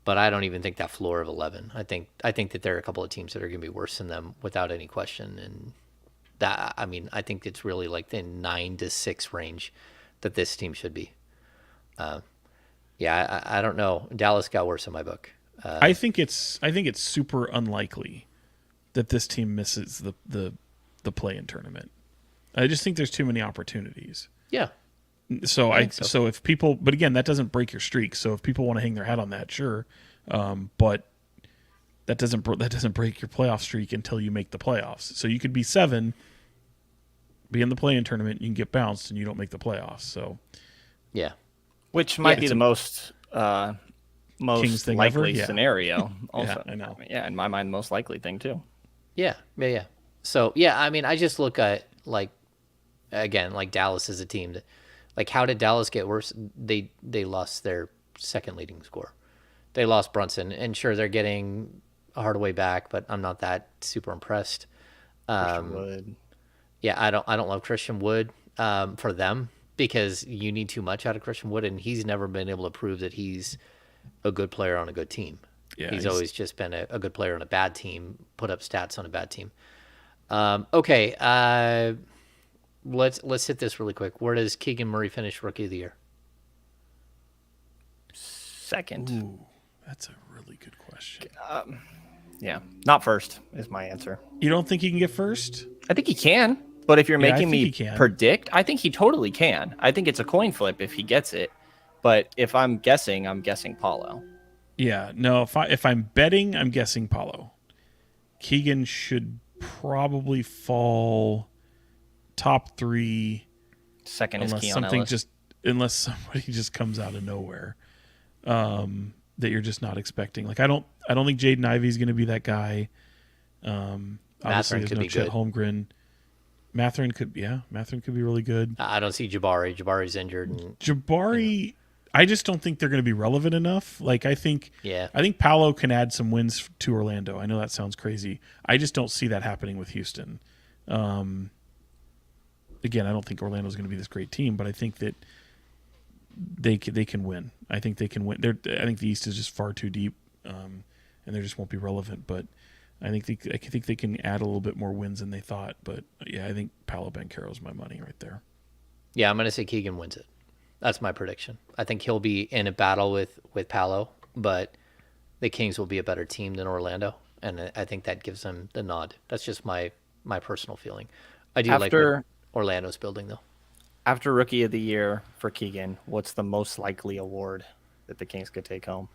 But I don't even think that floor of 11. I think that there are a couple of teams that are going to be worse than them without any question. And that, I think it's really like the 9 to 6 range that this team should be. I don't know. Dallas got worse in my book. I think it's super unlikely that this team misses the play-in tournament. I just think there's too many opportunities. Yeah. So so if people, but again, that doesn't break your streak. So if people want to hang their hat on that, sure, but that doesn't break your playoff streak until you make the playoffs. So you could be 7, be in the play-in tournament, you can get bounced, and you don't make the playoffs. So yeah. Which might be the most likely scenario. Also, I know. In my mind, the most likely thing too. Yeah. So I just look at like Dallas is a team that, like, how did Dallas get worse? They lost their second leading scorer. They lost Brunson, and sure, they're getting Hardaway back, but I'm not that super impressed. Christian Wood. Yeah, I don't love Christian Wood for them, because you need too much out of Christian Wood, and he's never been able to prove that he's a good player on a good team. Yeah, he's always just been a good player on a bad team, put up stats on a bad team. Okay, let's hit this really quick. Where does Keegan Murray finish Rookie of the Year? Second. Ooh, that's a really good question. Not first is my answer. You don't think he can get first? I think he can. But if you're making me predict, I think he totally can. I think it's a coin flip if he gets it. But if I'm guessing Paulo. Yeah, no, if I'm betting, I'm guessing Paulo. Keegan should probably fall top 3. Second is Keon Ellis. Unless somebody just comes out of nowhere that you're just not expecting. Like, I don't think Jaden Ivey's going to be that guy. Obviously, there's no Chet Holmgren. Mathurin could be really good. I don't see Jabari. Jabari's injured. Jabari, I just don't think they're going to be relevant enough. Like, I think Paolo can add some wins to Orlando. I know that sounds crazy. I just don't see that happening with Houston. Again, I don't think Orlando's going to be this great team, but I think that they can win. I think they can win. I think the East is just far too deep, and they just won't be relevant. But I think they can add a little bit more wins than they thought. But yeah, I think Paolo Banchero's my money right there. Yeah, I'm going to say Keegan wins it. That's my prediction. I think he'll be in a battle with Paolo, but the Kings will be a better team than Orlando, and I think that gives them the nod. That's just my personal feeling. I do like what Orlando's building, though. After Rookie of the Year for Keegan, what's the most likely award that the Kings could take home?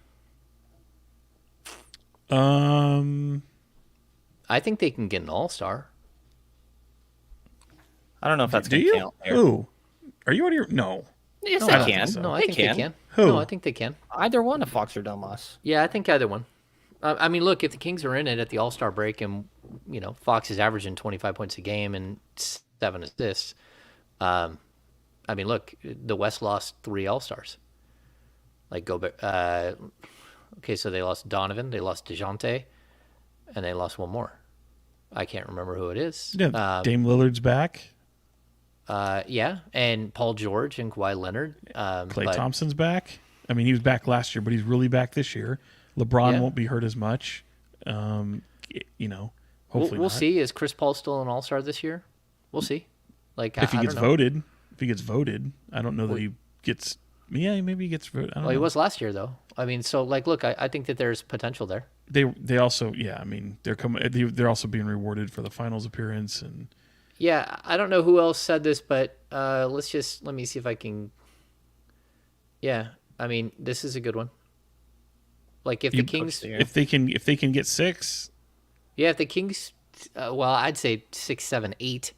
I think they can get an All-Star. I don't know if that's Do going to you? count here. Who? Are you out of your? No. Yes, No, they I don't can. think so. No, I They think can. they can. Who? No, I think they can. Either one of Fox or Domas. Yeah, I think either one. I mean, look, if the Kings are in it at the All-Star break and, Fox is averaging 25 points a game and 7 assists, I mean, look, the West lost 3 All-Stars. Like, okay, so they lost Donovan, they lost DeJounte, and they lost one more. I can't remember who it is. Yeah, Dame Lillard's back. Yeah, and Paul George and Kawhi Leonard. Klay Thompson's back. I mean, he was back last year, but he's really back this year. LeBron Yeah. won't be hurt as much. Hopefully We'll not. see. Is Chris Paul still an All-Star this year? We'll see. Like, If he I gets don't know. voted. If he gets voted. I don't know that he gets... Yeah, maybe he gets voted. I don't Well, he know. was last year, though. I mean, so, like, look, I think that there's potential there. They also... Yeah, I mean, they're also being rewarded for the finals appearance. And Yeah, I don't know who else said this, but let me see if I can. Yeah, I mean, this is a good one. Like if the Kings, if they can get 6... yeah, if the Kings, well, I'd say 6, 7, 8.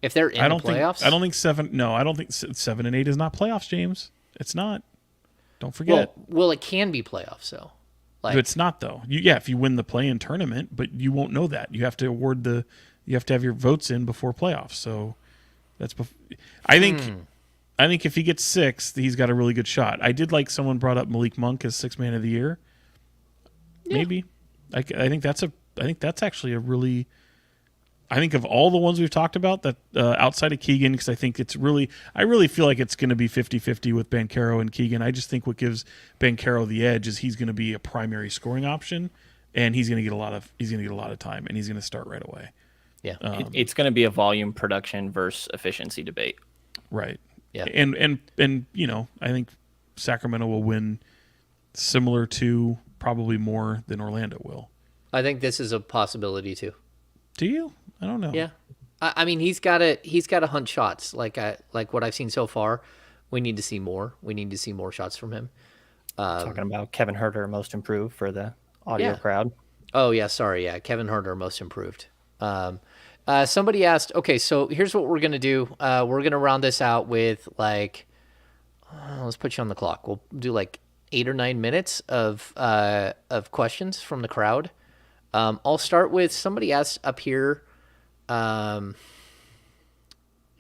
If they're in I the don't playoffs, think. I don't think 7. No, I don't think 7 and 8 is not playoffs, James. It's not. Don't forget. Well, it can be playoffs, though. Like, But it's not though. If you win the play-in tournament, but you won't know that. You have to You have to have your votes in before playoffs. So that's. I think if he gets 6, he's got a really good shot. I did like someone brought up Malik Monk as 6th man of the year. Yeah. Maybe. I think that's actually a really. I think of all the ones we've talked about that outside of Keegan, because I think I really feel like it's going to be 50-50 with Banchero and Keegan. I just think what gives Banchero the edge is he's going to be a primary scoring option, and he's going to get a lot of time, and he's going to start right away. yeah, It's going to be a volume production versus efficiency debate. Right. Yeah. And I think Sacramento will win similar to, probably more than Orlando will. I think this is a possibility too. Do you? I don't know. Yeah, I mean, he's got to hunt shots. Like what I've seen so far, we need to see more. We need to see more shots from him. Talking about Kevin Huerter, most improved for the audio Yeah. crowd. Oh yeah, sorry, yeah, Kevin Huerter, most improved. Somebody asked. Okay, so here's what we're gonna do. We're gonna round this out with let's put you on the clock. We'll do like 8 or 9 minutes of questions from the crowd. I'll start with somebody asked up here.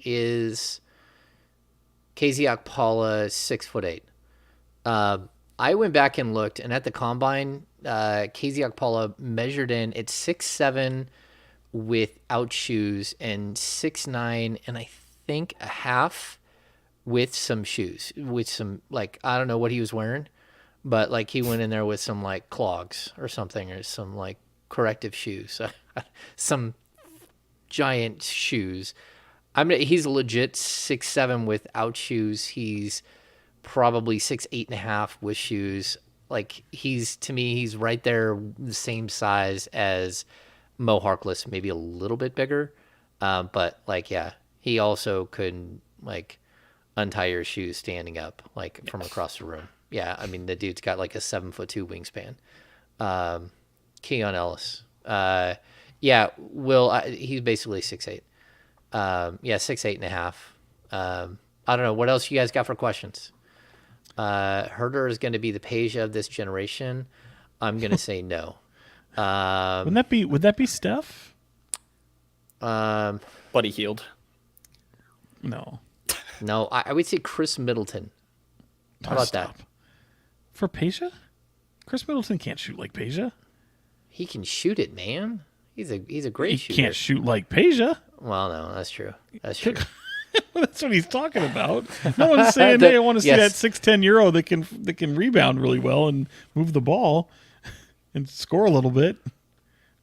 Is KZ Okpala 6'8"? I went back and looked, and at the combine, KZ Okpala measured in at 6'7" without shoes and 6'9" and I think a half with some shoes, with some, like, I don't know what he was wearing, but like he went in there with some like clogs or something, or some like corrective shoes, some giant shoes. He's legit 6'7" without shoes. He's probably 6'8.5" with shoes. Like, to me, he's right there, the same size as Mo Harkless, maybe a little bit bigger. But like, yeah, he also could like untie your shoes standing up, like from across the room. Yeah, I mean, the dude's got like a 7'2" wingspan. Keon Ellis. Yeah, he's basically 6'8". 6'8.5". I don't know. What else you guys got for questions? Huerter is going to be the Peja of this generation. I'm going to say no. Would that be Steph? But he healed. No. No, I would say Chris Middleton. How about Stop. that? For Peja? Chris Middleton can't shoot like Peja. He can shoot it, man. He's a great He shooter. can't shoot like Peja. Well, no, that's true. That's true. That's what he's talking about. No one's saying, "Hey, I want to see Yes. that 6'10" Euro that can rebound really well and move the ball and score a little bit."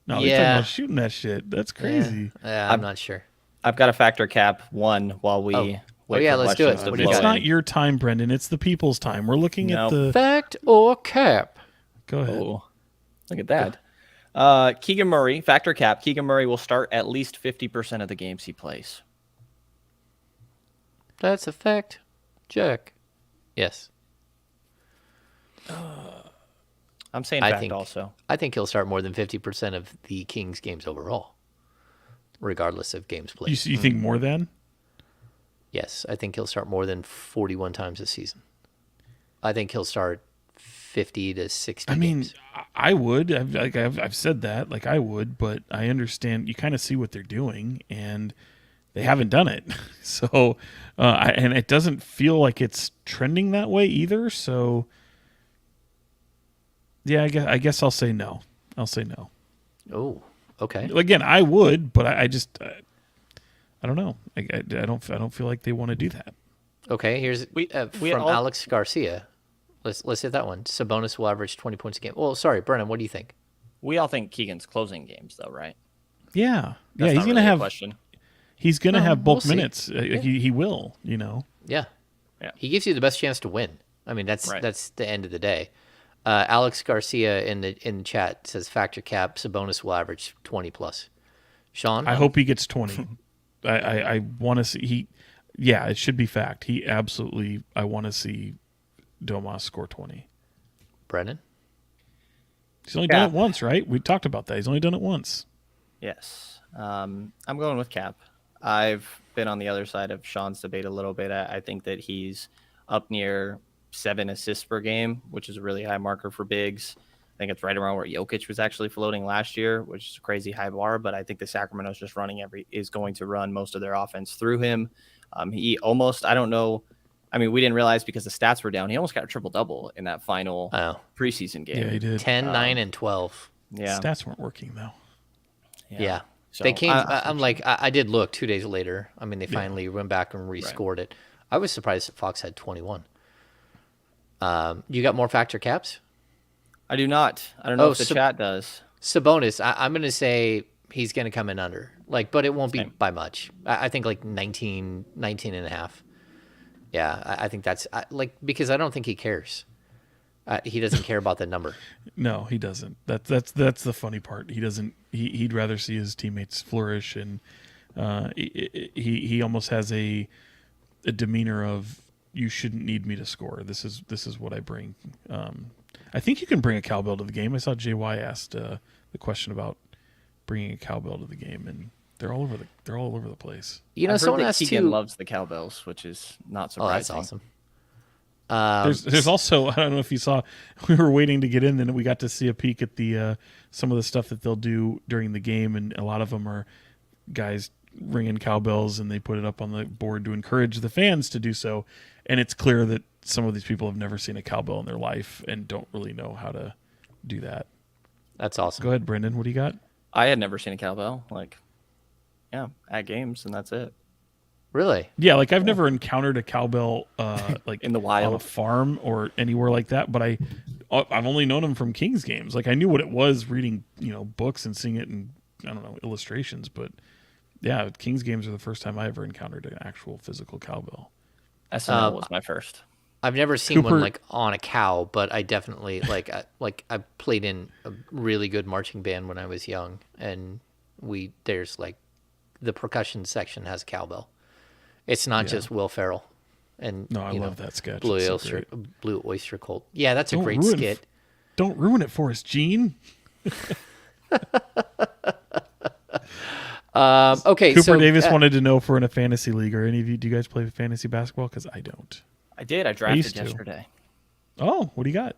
No, he's talking Yeah. about shooting that shit. That's crazy. Yeah, I'm not sure. I've got a factor cap 1 while we wait yeah, for let's do it. questions to What do you flow It's got? not in. your time, Brendan. It's the people's time. We're looking at No. the. Fact or cap? Go ahead. Oh, look at that. Keegan Murray, factor cap. Keegan Murray will start at least 50% of the games he plays. That's a fact. Check. Yes. I'm saying I fact think- also. I think he'll start more than 50% of the Kings games overall, regardless of games played. You think more than? Yes, I think he'll start more than 41 times this season. I think he'll start 50 to 60 I mean, games. I would. I've said that. Like I would, but I understand. You kind of see what they're doing, and they haven't done it. So, and it doesn't feel like it's trending that way either. So, yeah, I guess I'll say no. I'll say no. Oh, okay. Again, I would, but I just I don't know. I don't feel like they want to do that. Okay, here's We from all- Alex Garcia. Let's hit that one. Sabonis will average 20 points a game. Well, sorry, Brennan, what do you think? We all think Keegan's closing games, though, right? Yeah, That's he's not gonna really a have question. he's gonna No, have bulk we'll see. minutes. He will. Yeah. Yeah. He gives you the best chance to win. I mean, that's Right. that's the end of the day. Alex Garcia in the chat says factor cap Sabonis will average 20 plus. Sean, I hope he gets 20. I want to see he. Yeah, it should be fact. He absolutely. I want to see Domas score 20. Brennan. He's only done it once, right? We talked about that. He's only done it once. Yes. I'm going with Cap. I've been on the other side of Sean's debate a little bit. I think that he's up near 7 assists per game, which is a really high marker for bigs. I think it's right around where Jokic was actually floating last year, which is a crazy high bar. But I think the Sacramento's just is going to run most of their offense through him. He almost, I don't know. I mean, we didn't realize because the stats were down. He almost got a triple double in that final preseason game. Yeah, he did. 10, 9, and 12. Yeah. Stats weren't working though. Yeah. So They came. I did look 2 days later. I mean, they finally went back and rescored it. I was surprised that Fox had 21. You got more factor caps? I do not. I don't know if the chat does. Sabonis, I'm going to say he's going to come in under. But it won't be by much. I think like 19 and a half. Yeah, I think that's because I don't think he cares. He doesn't care about the number. No, he doesn't. That's the funny part. He doesn't. He'd rather see his teammates flourish, and he almost has a demeanor of you shouldn't need me to score. This is what I bring. I think you can bring a cowbell to the game. I saw JY asked the question about bringing a cowbell to the game, and they're all over the place. You know, I've heard someone that asked Keegan too. loves the cowbells, which is not Oh, that's surprising. awesome. There's also, I don't know if you saw, we were waiting to get in, then we got to see a peek at the some of the stuff that they'll do during the game, and a lot of them are guys ringing cowbells, and they put it up on the board to encourage the fans to do so. And it's clear that some of these people have never seen a cowbell in their life and don't really know how to do that. That's awesome. Go ahead, Brendan. What do you got? I had never seen a cowbell. At games, and that's it. Really? Yeah, I've never encountered a cowbell In the wild. on a farm or anywhere like that, but I've only known them from Kings games. I knew what it was reading, books and seeing it in, I don't know, illustrations, but yeah, Kings games are the first time I ever encountered an actual physical cowbell. SNL was my first. I've never seen Cooper- one on a cow, but I definitely I played in a really good marching band when I was young, and there's the percussion section has a cowbell. It's not just Will Ferrell, and No, I love that sketch. Blue It's so Oyster, great. Blue Oyster Cult. Yeah, that's a Don't great ruin- skit. Don't ruin it for us, Gene. Okay, Cooper so Davis wanted to know if we're in a fantasy league, or any of you, do you guys play fantasy basketball? Because I don't. I did. I drafted used to. yesterday. Oh, what do you got?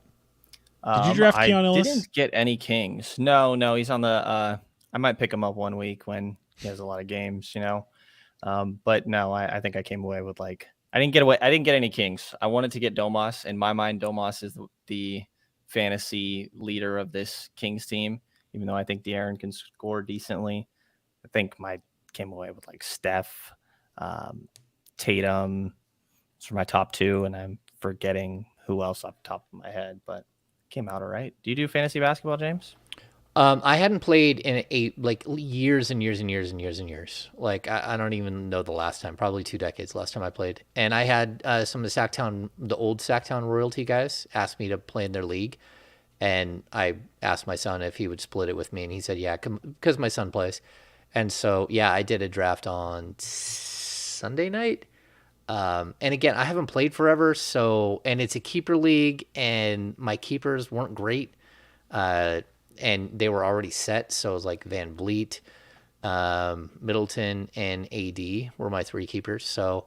Did you draft Keon I Ellis? didn't get any Kings. No, he's on the. I might pick him up one week when he has a lot of games, But no, I think I came away with I didn't get any Kings. I wanted to get Domas. In my mind, Domas is the fantasy leader of this Kings team, even though I think De'Aaron can score decently. I think came away with Steph, Tatum. Those are my top two, and I'm forgetting who else off the top of my head, but came out all right. Do you do fantasy basketball, James? I hadn't played in years and years and years and years and years. I don't even know the last time. Probably 2 decades last time I played. And I had some of the old Sacktown royalty guys asked me to play in their league, and I asked my son if he would split it with me, and he said yeah, because my son plays. And so yeah, I did a draft on Sunday night. And again, I haven't played forever, and it's a keeper league, and my keepers weren't great. And they were already set, so it was Van Vliet, Middleton, and AD were my 3 keepers. So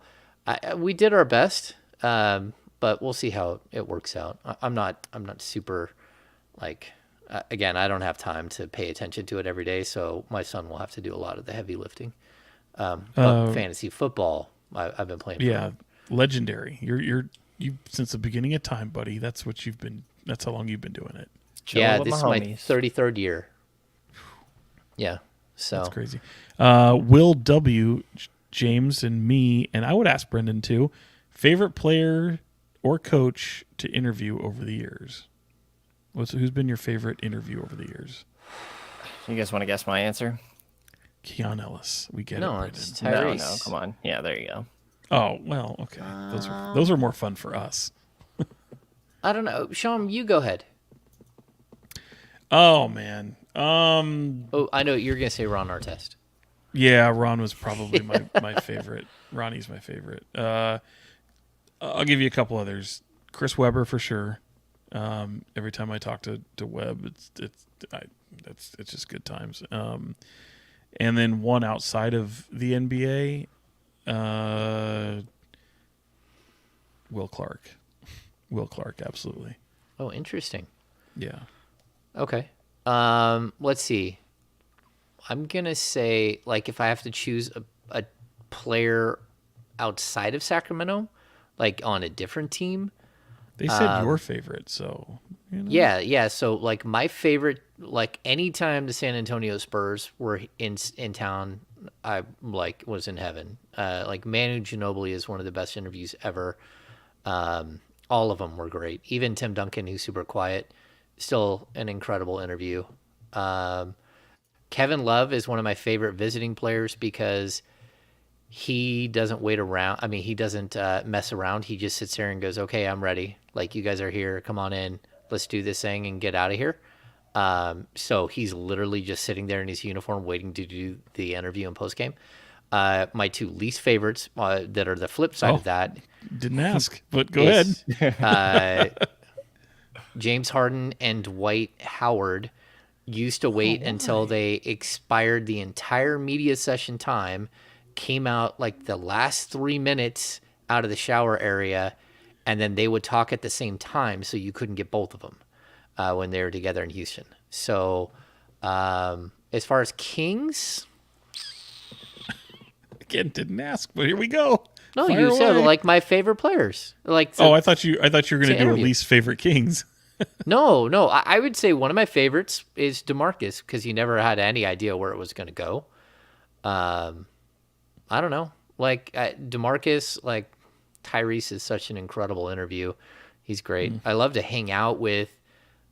We did our best, but we'll see how it works out. I'm not super like. Again, I don't have time to pay attention to it every day, so my son will have to do a lot of the heavy lifting. But fantasy football, I've been playing. Yeah, legendary. You since the beginning of time, buddy. That's what you've been. That's how long you've been doing it. Yeah, with this is my my homies. 33rd year. Yeah, so That's crazy. Will W, James, and me, and I would ask Brenden too. Favorite player or coach to interview over the years? Who's been your favorite interview over the years? You guys want to guess my answer? Keon Ellis. We get No, it, it's Brenden. Tyrese. No, come on. Yeah, there you go. Oh well, okay. Those are more fun for us. I don't know. Sean, you go ahead. Oh man. Oh, I know you're gonna say Ron Artest. Yeah, Ron was probably my favorite. Ronnie's my favorite. I'll give you a couple others. Chris Webber for sure. Every time I talk to Webb, it's just good times. And then one outside of the NBA, Will Clark. Will Clark, absolutely. Oh, interesting. Yeah. Okay. Let's see. I'm gonna say, like, if I have to choose a player outside of Sacramento, like on a different team. They said your favorite, so you know. Yeah. So, like, my favorite, like, anytime the San Antonio Spurs were in town, I was in heaven. Like, Manu Ginobili is one of the best interviews ever. All of them were great. Even Tim Duncan, who's super quiet, still an incredible interview. Kevin Love is one of my favorite visiting players because he doesn't wait around. I mean, he doesn't mess around. He just sits there and goes, okay, I'm ready. Like, you guys are here. Come on in. Let's do this thing and get out of here. So he's literally just sitting there in his uniform waiting to do the interview and postgame. My two least favorites that are the flip side of that. Didn't ask, but go ahead. James Harden and Dwight Howard used to wait until they expired the entire media session time, came out like the last 3 minutes out of the shower area, and then they would talk at the same time, so you couldn't get both of them when they were together in Houston. So as far as Kings... Again, didn't ask, but here we go. No, Fire you said away. like my favorite players. Like I thought you were going to do interview. a least favorite Kings. No. I would say one of my favorites is DeMarcus because you never had any idea where it was going to go. I don't know. Like DeMarcus, like Tyrese is such an incredible interview. He's great. I love to hang out with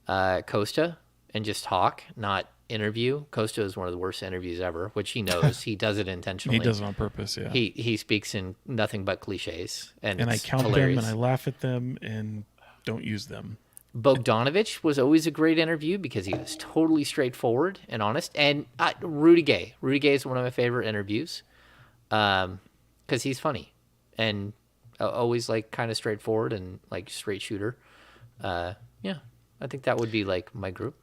Costa and just talk, not interview. Costa is one of the worst interviews ever, which he knows. He does it intentionally. He does it on purpose, yeah. He speaks in nothing but cliches, and I it's count hilarious. them and I laugh at them and don't use them. Bogdanovich was always a great interview because he was totally straightforward and honest. And Rudy Gay. Rudy Gay is one of my favorite interviews because he's funny and always like kind of straightforward and like straight shooter. Yeah, I think that would be like my group.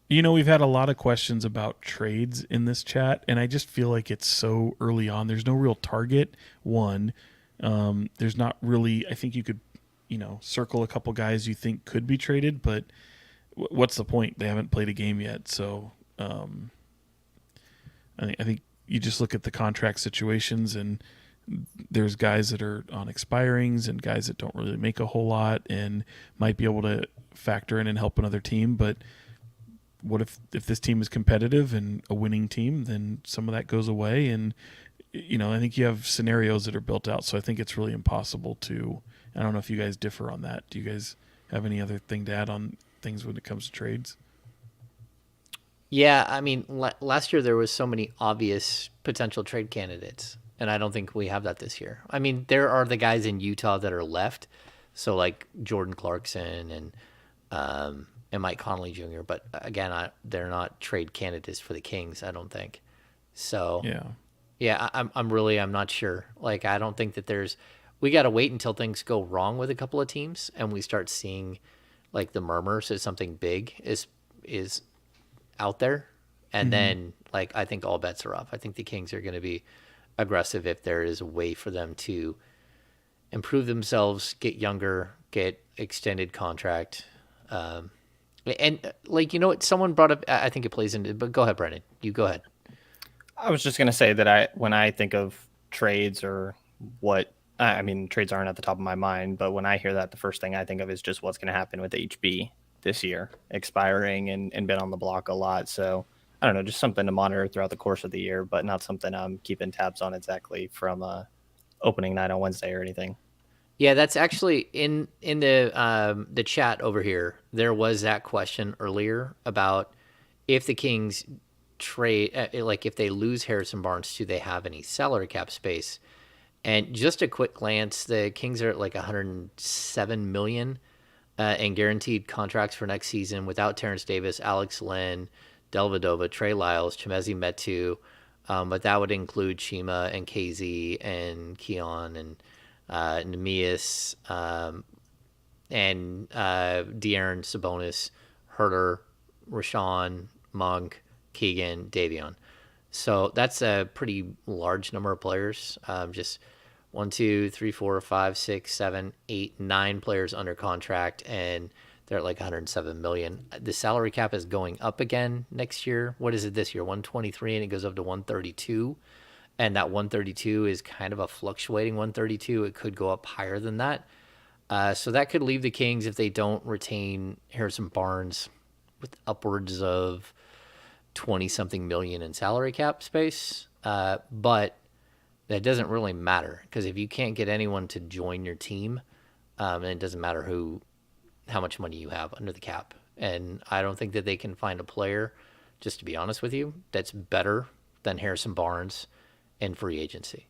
You know, we've had a lot of questions about trades in this chat, and I just feel like it's so early on. There's no real target. One, there's not really. I think you could, circle a couple guys you think could be traded, but what's the point? They haven't played a game yet, so I think you just look at the contract situations, and there's guys that are on expirings and guys that don't really make a whole lot and might be able to factor in and help another team, but. What if this team is competitive and a winning team, then some of that goes away. And, I think you have scenarios that are built out. So I think it's really impossible to, I don't know if you guys differ on that. Do you guys have any other thing to add on things when it comes to trades? Yeah, I mean, last year there was so many obvious potential trade candidates, and I don't think we have that this year. I mean, there are the guys in Utah that are left. So like Jordan Clarkson and Mike Conley Jr., but again, they're not trade candidates for the Kings, I don't think. So I'm not sure. Like, I don't think that we got to wait until things go wrong with a couple of teams and we start seeing like the murmurs that something big is out there. And then like, I think all bets are off. I think the Kings are going to be aggressive if there is a way for them to improve themselves, get younger, get extended contract. And like, you know what? Someone brought up, I think it plays into, but go ahead, Brenden. You go ahead. I was just going to say that when I think of trades or I mean, trades aren't at the top of my mind, but when I hear that, the first thing I think of is just what's going to happen with HB this year, expiring and been on the block a lot. So I don't know, just something to monitor throughout the course of the year, but not something I'm keeping tabs on exactly from opening night on Wednesday or anything. Yeah, that's actually in the chat over here. There was that question earlier about if the Kings trade, like if they lose Harrison Barnes, do they have any salary cap space? And just a quick glance, the Kings are at like 107 million in guaranteed contracts for next season without Terrence Davis, Alex Len, Delvedova, Trey Lyles, Chimezi Metu, but that would include Chima and KZ and Keon and Nemias and De'Aaron, Sabonis, Huerter, Rashawn, Monk, Keegan, Davion. So that's a pretty large number of players. Just 1, 2, 3, 4, 5, 6, 7, 8, 9 players under contract, and they're at like 107 million. The salary cap is going up again next year. What is it this year? 123, and it goes up to 132. And that 132 is kind of a fluctuating 132. It could go up higher than that. So that could leave the Kings, if they don't retain Harrison Barnes, with upwards of 20-something million in salary cap space. But that doesn't really matter, because if you can't get anyone to join your team, and it doesn't matter how much money you have under the cap. And I don't think that they can find a player, just to be honest with you, that's better than Harrison Barnes in free agency,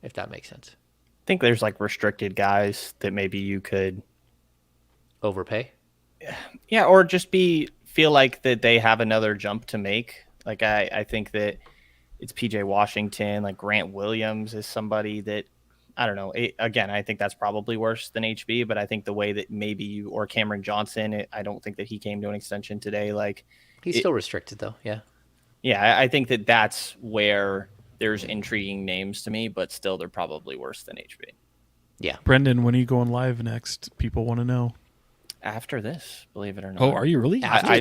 if that makes sense. I think there's like restricted guys that maybe you could overpay. Yeah, or just feel like that they have another jump to make. Like I think that it's PJ Washington, like Grant Williams is somebody that, I don't know. Again, I think that's probably worse than HB, but I think the way that maybe or Cameron Johnson, I don't think that he came to an extension today. Like he's still restricted though. Yeah. Yeah. I think that that's where there's intriguing names to me, but still they're probably worse than HB. Yeah. Brenden, when are you going live next? People want to know. After this, believe it or not. Oh, are you really? I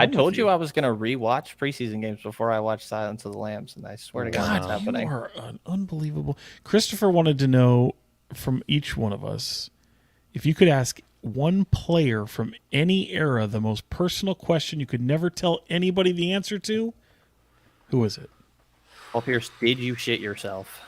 told you I was going to rewatch preseason games before I watched Silence of the Lambs, and I swear to God, that's happening. You are unbelievable. Christopher wanted to know from each one of us if you could ask one player from any era the most personal question you could never tell anybody the answer to, who is it? Paul Pierce, did you shit yourself?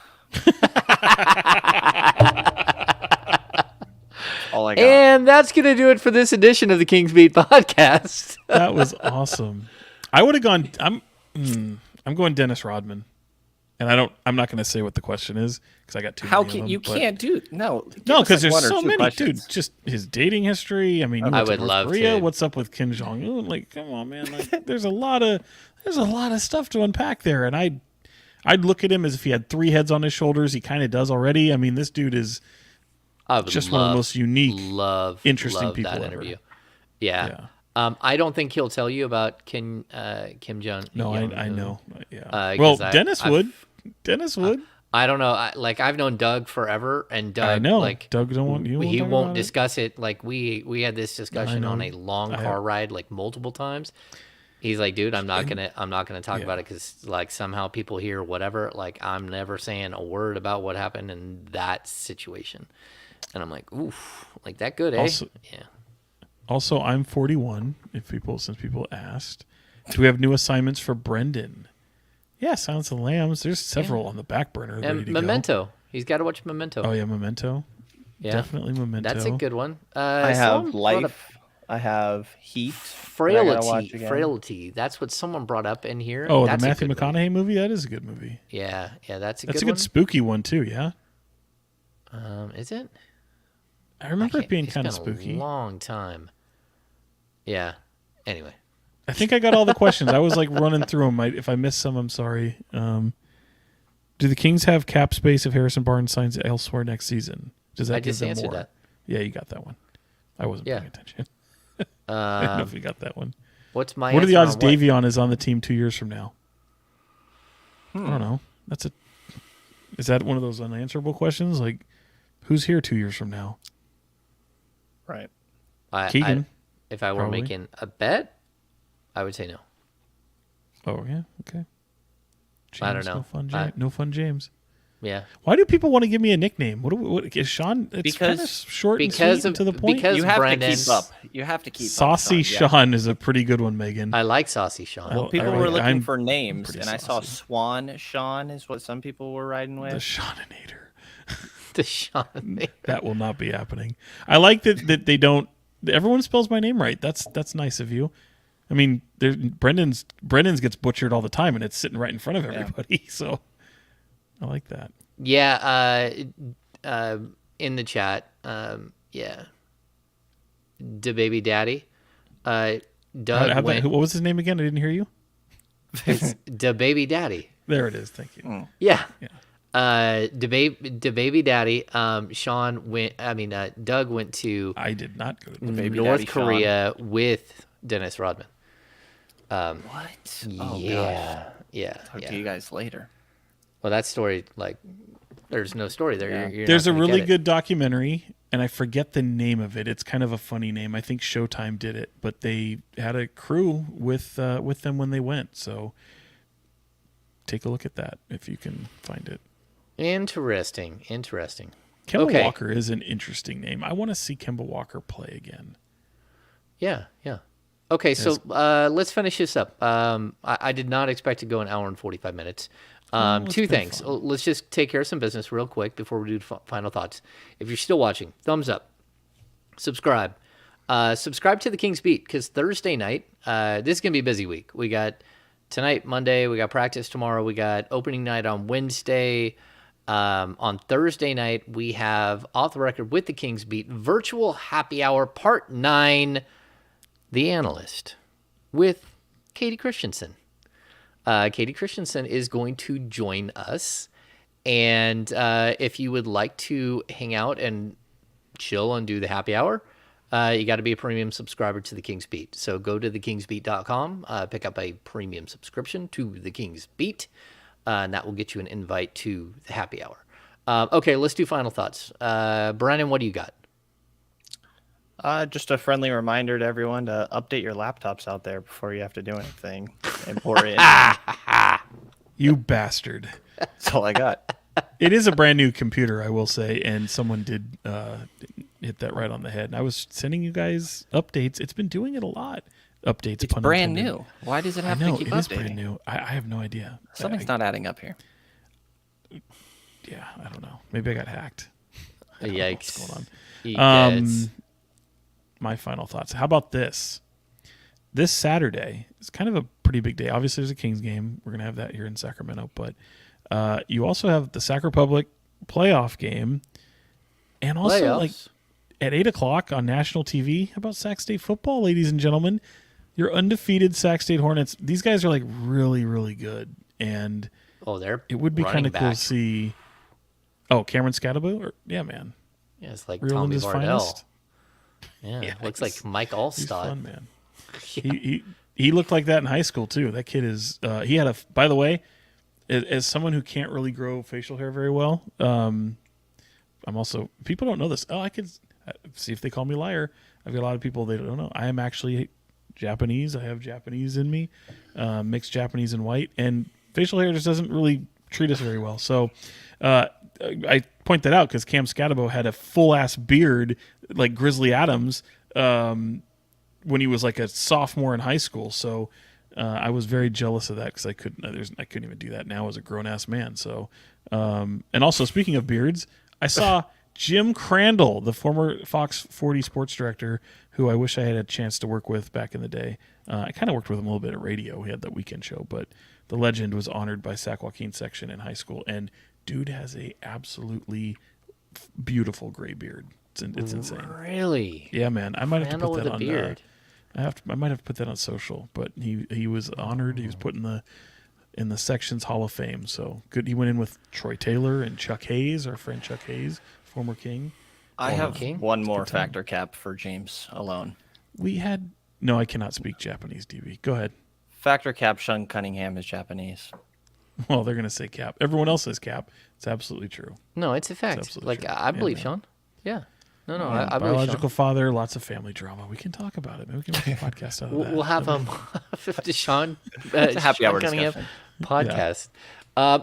All I got. And that's going to do it for this edition of the Kings Beat podcast. That was awesome. I would have gone. I'm going Dennis Rodman, and I'm not going to say what the question is because I got too. How many can of them, you can't do no because there's so many, dude. Just his dating history. I mean, I would love Korea. to. What's up with Kim Jong Un? Like, come on, man. Like, there's a lot of stuff to unpack there, and I'd look at him as if he had 3 heads on his shoulders. He kind of does already. I mean, this dude is. Just one of the most unique, interesting people that ever. interview. Yeah. I don't think he'll tell you about Kim Jong. No, I know. Yeah. Well, Dennis would. Dennis would. I don't know. I've known Doug forever, and Doug. I know. Like Doug don't want you. He won't discuss it. Like we had this discussion on a long car ride, like multiple times. He's like, dude, I'm not gonna talk about it because like somehow people hear whatever. Like I'm never saying a word about what happened in that situation. And I'm like, oof, like that good, eh? Also, I'm 41. Since people asked, do we have new assignments for Brenden? Yeah, Silence of the Lambs. There's several on the back burner. And Memento. He's got to watch Memento. Oh yeah, Memento. Yeah, definitely Memento. That's a good one. I have Life. I have Heat. Frailty. That's what someone brought up in here. Oh, that's the Matthew McConaughey movie. That is a good movie. Yeah, that's a good one. That's a good spooky one too. Yeah. Is it? I remember it being kind of spooky. A long time. Yeah. Anyway, I think I got all the questions. I was like running through them. If I missed some, I'm sorry. Do the Kings have cap space if Harrison Barnes signs elsewhere next season? Does that give them more? I just answered that. Yeah, you got that one. I wasn't paying attention. I don't know if we got that one. What's my? What are the odds Davion is on the team 2 years from now? I don't know. Is that one of those unanswerable questions? Like, Who's here 2 years from now? Right. Keegan. If I were probably. making a bet, I would say no. Oh yeah, okay. I don't James, know. No fun, James. No fun, James. Yeah. Why do people want to give me a nickname? What is Sean? It's kind of Because- short and because sweet and of- to the point. because- You have Brenden- to keep up. You have to keep Saucy up. Sean, yeah. Sean is a pretty good one, Megan. I like Saucy Sean. Well, People I- were looking I'm for names, pretty and I saw saucy. Swan Sean is what some people were riding The with. Seaninator. The Sean. That will not be happening. I like that they don't. Everyone spells my name right. That's nice of you. I mean, Brendan's gets butchered all the time, and it's sitting right in front of everybody. So I like that. Yeah. In the chat. Yeah. Da baby daddy. Doug went. What was his name again? I didn't hear you. It's Da baby daddy. There it is. Thank you. Yeah. Yeah. Da baby daddy. Sean went. I mean, Doug went to I did not go to the Baby North Daddy Sean. Korea with Dennis Rodman. What? Oh, Yeah. Yeah. Talk yeah. to you guys later. Well, that story, like, there's no story there. Yeah. You're There's not a gonna really get it. good documentary, and I forget the name of it. It's kind of a funny name. I think Showtime did it, but they had a crew with them when they went. So take a look at that if you can find it. Interesting. Kemba Okay. Walker is an interesting name. I want to see Kemba Walker play again. Yeah. Okay, so let's finish this up. I did not expect to go an hour and 45 minutes. it's Two been things. fun. Let's just take care of some business real quick before we do final thoughts. If you're still watching, thumbs up. Subscribe. Subscribe to the King's Beat, because Thursday night, this is going to be a busy week. We got tonight, Monday. We got practice tomorrow. We got opening night on Wednesday. On Thursday night, we have Off the Record with the King's Beat virtual happy hour part 9, The Analyst, with Katie Christensen. Katie Christensen is going to join us. And if you would like to hang out and chill and do the happy hour, you got to be a premium subscriber to the King's Beat. So go to thekingsbeat.com, pick up a premium subscription to the King's Beat, and that will get you an invite to the happy hour. Okay, let's do final thoughts. Brenden, what do you got? Just a friendly reminder to everyone to update your laptops out there before you have to do anything important. You bastard. That's all I got. It is a brand new computer, I will say, and someone did hit that right on the head. And I was sending you guys updates. It's been doing it a lot. Updates. It's pun brand intended. new. Why does it I have know, to keep it is updating? brand new. I have no idea. Something's not adding up here. Yeah, I don't know. Maybe I got hacked. I don't know what's Yikes. going Egads. on. My final thoughts. How about this? This Saturday is kind of a pretty big day. Obviously, there's a Kings game. We're going to have that here in Sacramento. But you also have the Sac Republic playoff game. And also, like, Playoffs. at 8 o'clock on national TV, how about Sac State football, ladies and gentlemen? Your undefeated Sac State Hornets. These guys are, like, really, really good. And Oh, they're it would be kind running of cool back. to see. Oh, Cameron Scatterbo? Yeah, man. Yeah, it's like Real in Tommy his Vardell. finest. Yeah, looks he's- like Mike He's Allstott. fun, man. He looked like that in high school too. That kid is. He had a. By the way, as someone who can't really grow facial hair very well, I'm also. People don't know this. Oh, I could see if they call me liar. I've got a lot of people they don't know. I am actually Japanese. I have Japanese in me, mixed Japanese and white, and facial hair just doesn't really treat us very well. So. I point that out because Cam Scatterbo had a full ass beard like Grizzly Adams when he was like a sophomore in high school. So I was very jealous of that because I couldn't even do that now as a grown ass man. So and also speaking of beards, I saw Jim Crandall, the former Fox 40 sports director, who I wish I had a chance to work with back in the day. I kind of worked with him a little bit at radio. We had that weekend show, but the legend was honored by Sac Joaquin section in high schoal, and dude has a absolutely beautiful gray beard. It's insane. Really? Yeah, man. I might have to Crandall put with that a on. beard. I might have to put that on social. But he was honored. He was put in the section's Hall of Fame. So good. He went in with Troy Taylor and Chuck Hayes, our friend Chuck Hayes, former King. I have King? one more factor cap for James alone. No, I cannot speak Japanese, DB. Go ahead. Factor cap Sean Cunningham is Japanese. Well, they're going to say Cap. Everyone else says Cap. It's absolutely true. No, it's a fact. absolutely Like true. I believe man. Sean. Yeah. No, I believe Biological Sean. father, lots of family drama. We can talk about it. Maybe we can make a podcast out of that. We'll have the Sean, a happy Sean hour Cunningham discussion. podcast.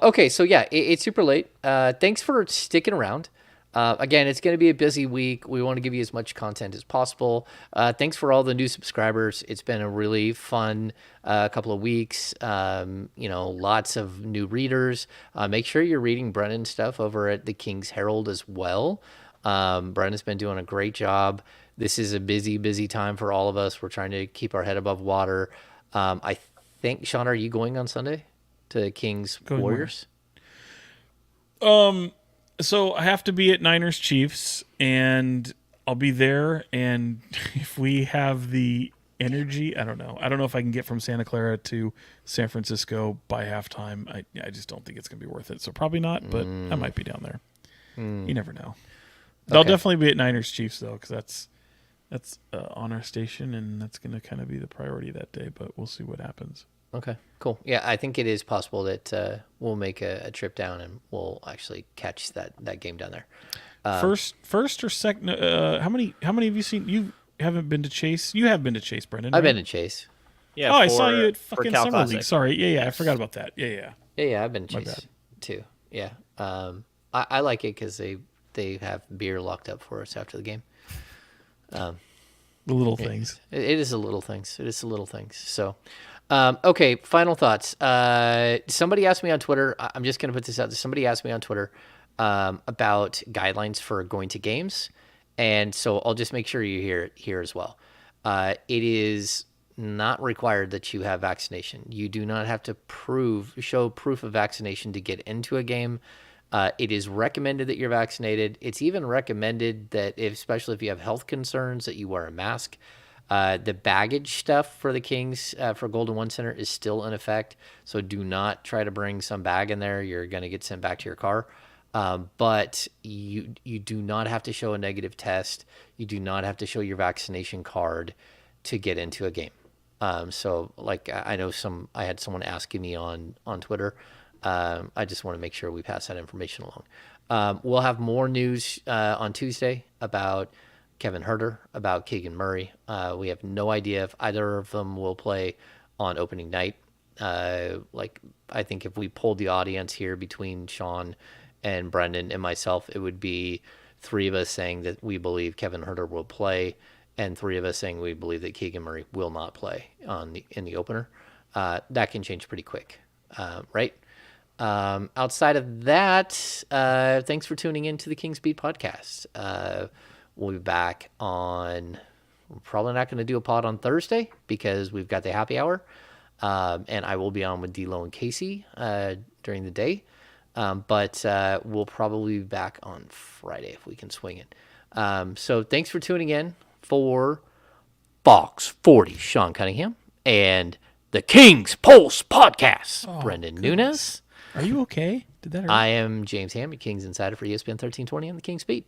Okay, so yeah, it's super late. Thanks for sticking around. Again, it's going to be a busy week. We want to give you as much content as possible. Thanks for all the new subscribers. It's been a really fun couple of weeks. Lots of new readers. Make sure you're reading Brennan's stuff over at the King's Herald as well. Brennan's been doing a great job. This is a busy, busy time for all of us. We're trying to keep our head above water. I think, Sean, are you going on Sunday to Kings Going where? Warriors? So I have to be at Niners Chiefs, and I'll be there. And if we have the energy, I don't know. I don't know if I can get from Santa Clara to San Francisco by halftime. I just don't think it's going to be worth it. So probably not, but I might be down there. You never know. I'll definitely be at Niners Chiefs, though, because that's on our station, and that's going to kind of be the priority that day. But we'll see what happens. Okay, cool. Yeah, I think it is possible that we'll make a trip down and we'll actually catch that game down there. First or second? How many have you seen? You haven't been to Chase. You have been to Chase, Brenden. I've right? been to Chase. Yeah. Oh, I saw you at for fucking Cal Summer Classic. League. Sorry. Yeah. I forgot about that. Yeah. Yeah, I've been to My Chase bad. too. Yeah, I like it because they have beer locked up for us after the game. The little things. It is the little things. It is the little things. So, okay, final thoughts. Somebody asked me on Twitter. I'm just going to put this out there. Somebody asked me on Twitter about guidelines for going to games. And so I'll just make sure you hear it here as well. It is not required that you have vaccination. You do not have to show proof of vaccination to get into a game. It is recommended that you're vaccinated. It's even recommended that, especially if you have health concerns, that you wear a mask. The baggage stuff for the Kings for Golden One Center is still in effect, so do not try to bring some bag in there. You're going to get sent back to your car. But you do not have to show a negative test. You do not have to show your vaccination card to get into a game. So, like, I know I had someone asking me on Twitter. I just want to make sure we pass that information along. We'll have more news on Tuesday about Kevin Huerter, about Keegan Murray. We have no idea if either of them will play on opening night. I think if we polled the audience here between Sean and Brenden and myself, it would be 3 of us saying that we believe Kevin Huerter will play, and 3 of us saying we believe that Keegan Murray will not play in the opener. That can change pretty quick, right? Outside of that, thanks for tuning in to the Kings Beat podcast. We'll be back we're probably not going to do a pod on Thursday because we've got the happy hour. And I will be on with D'Lo and Casey during the day. But we'll probably be back on Friday if we can swing it. So thanks for tuning in for Fox 40, Sean Cunningham, and the Kings Pulse podcast, Brenden Nunes. Are you okay? Did that hurt? I am James Ham, your Kings Insider for ESPN 1320 on the Kings Beat.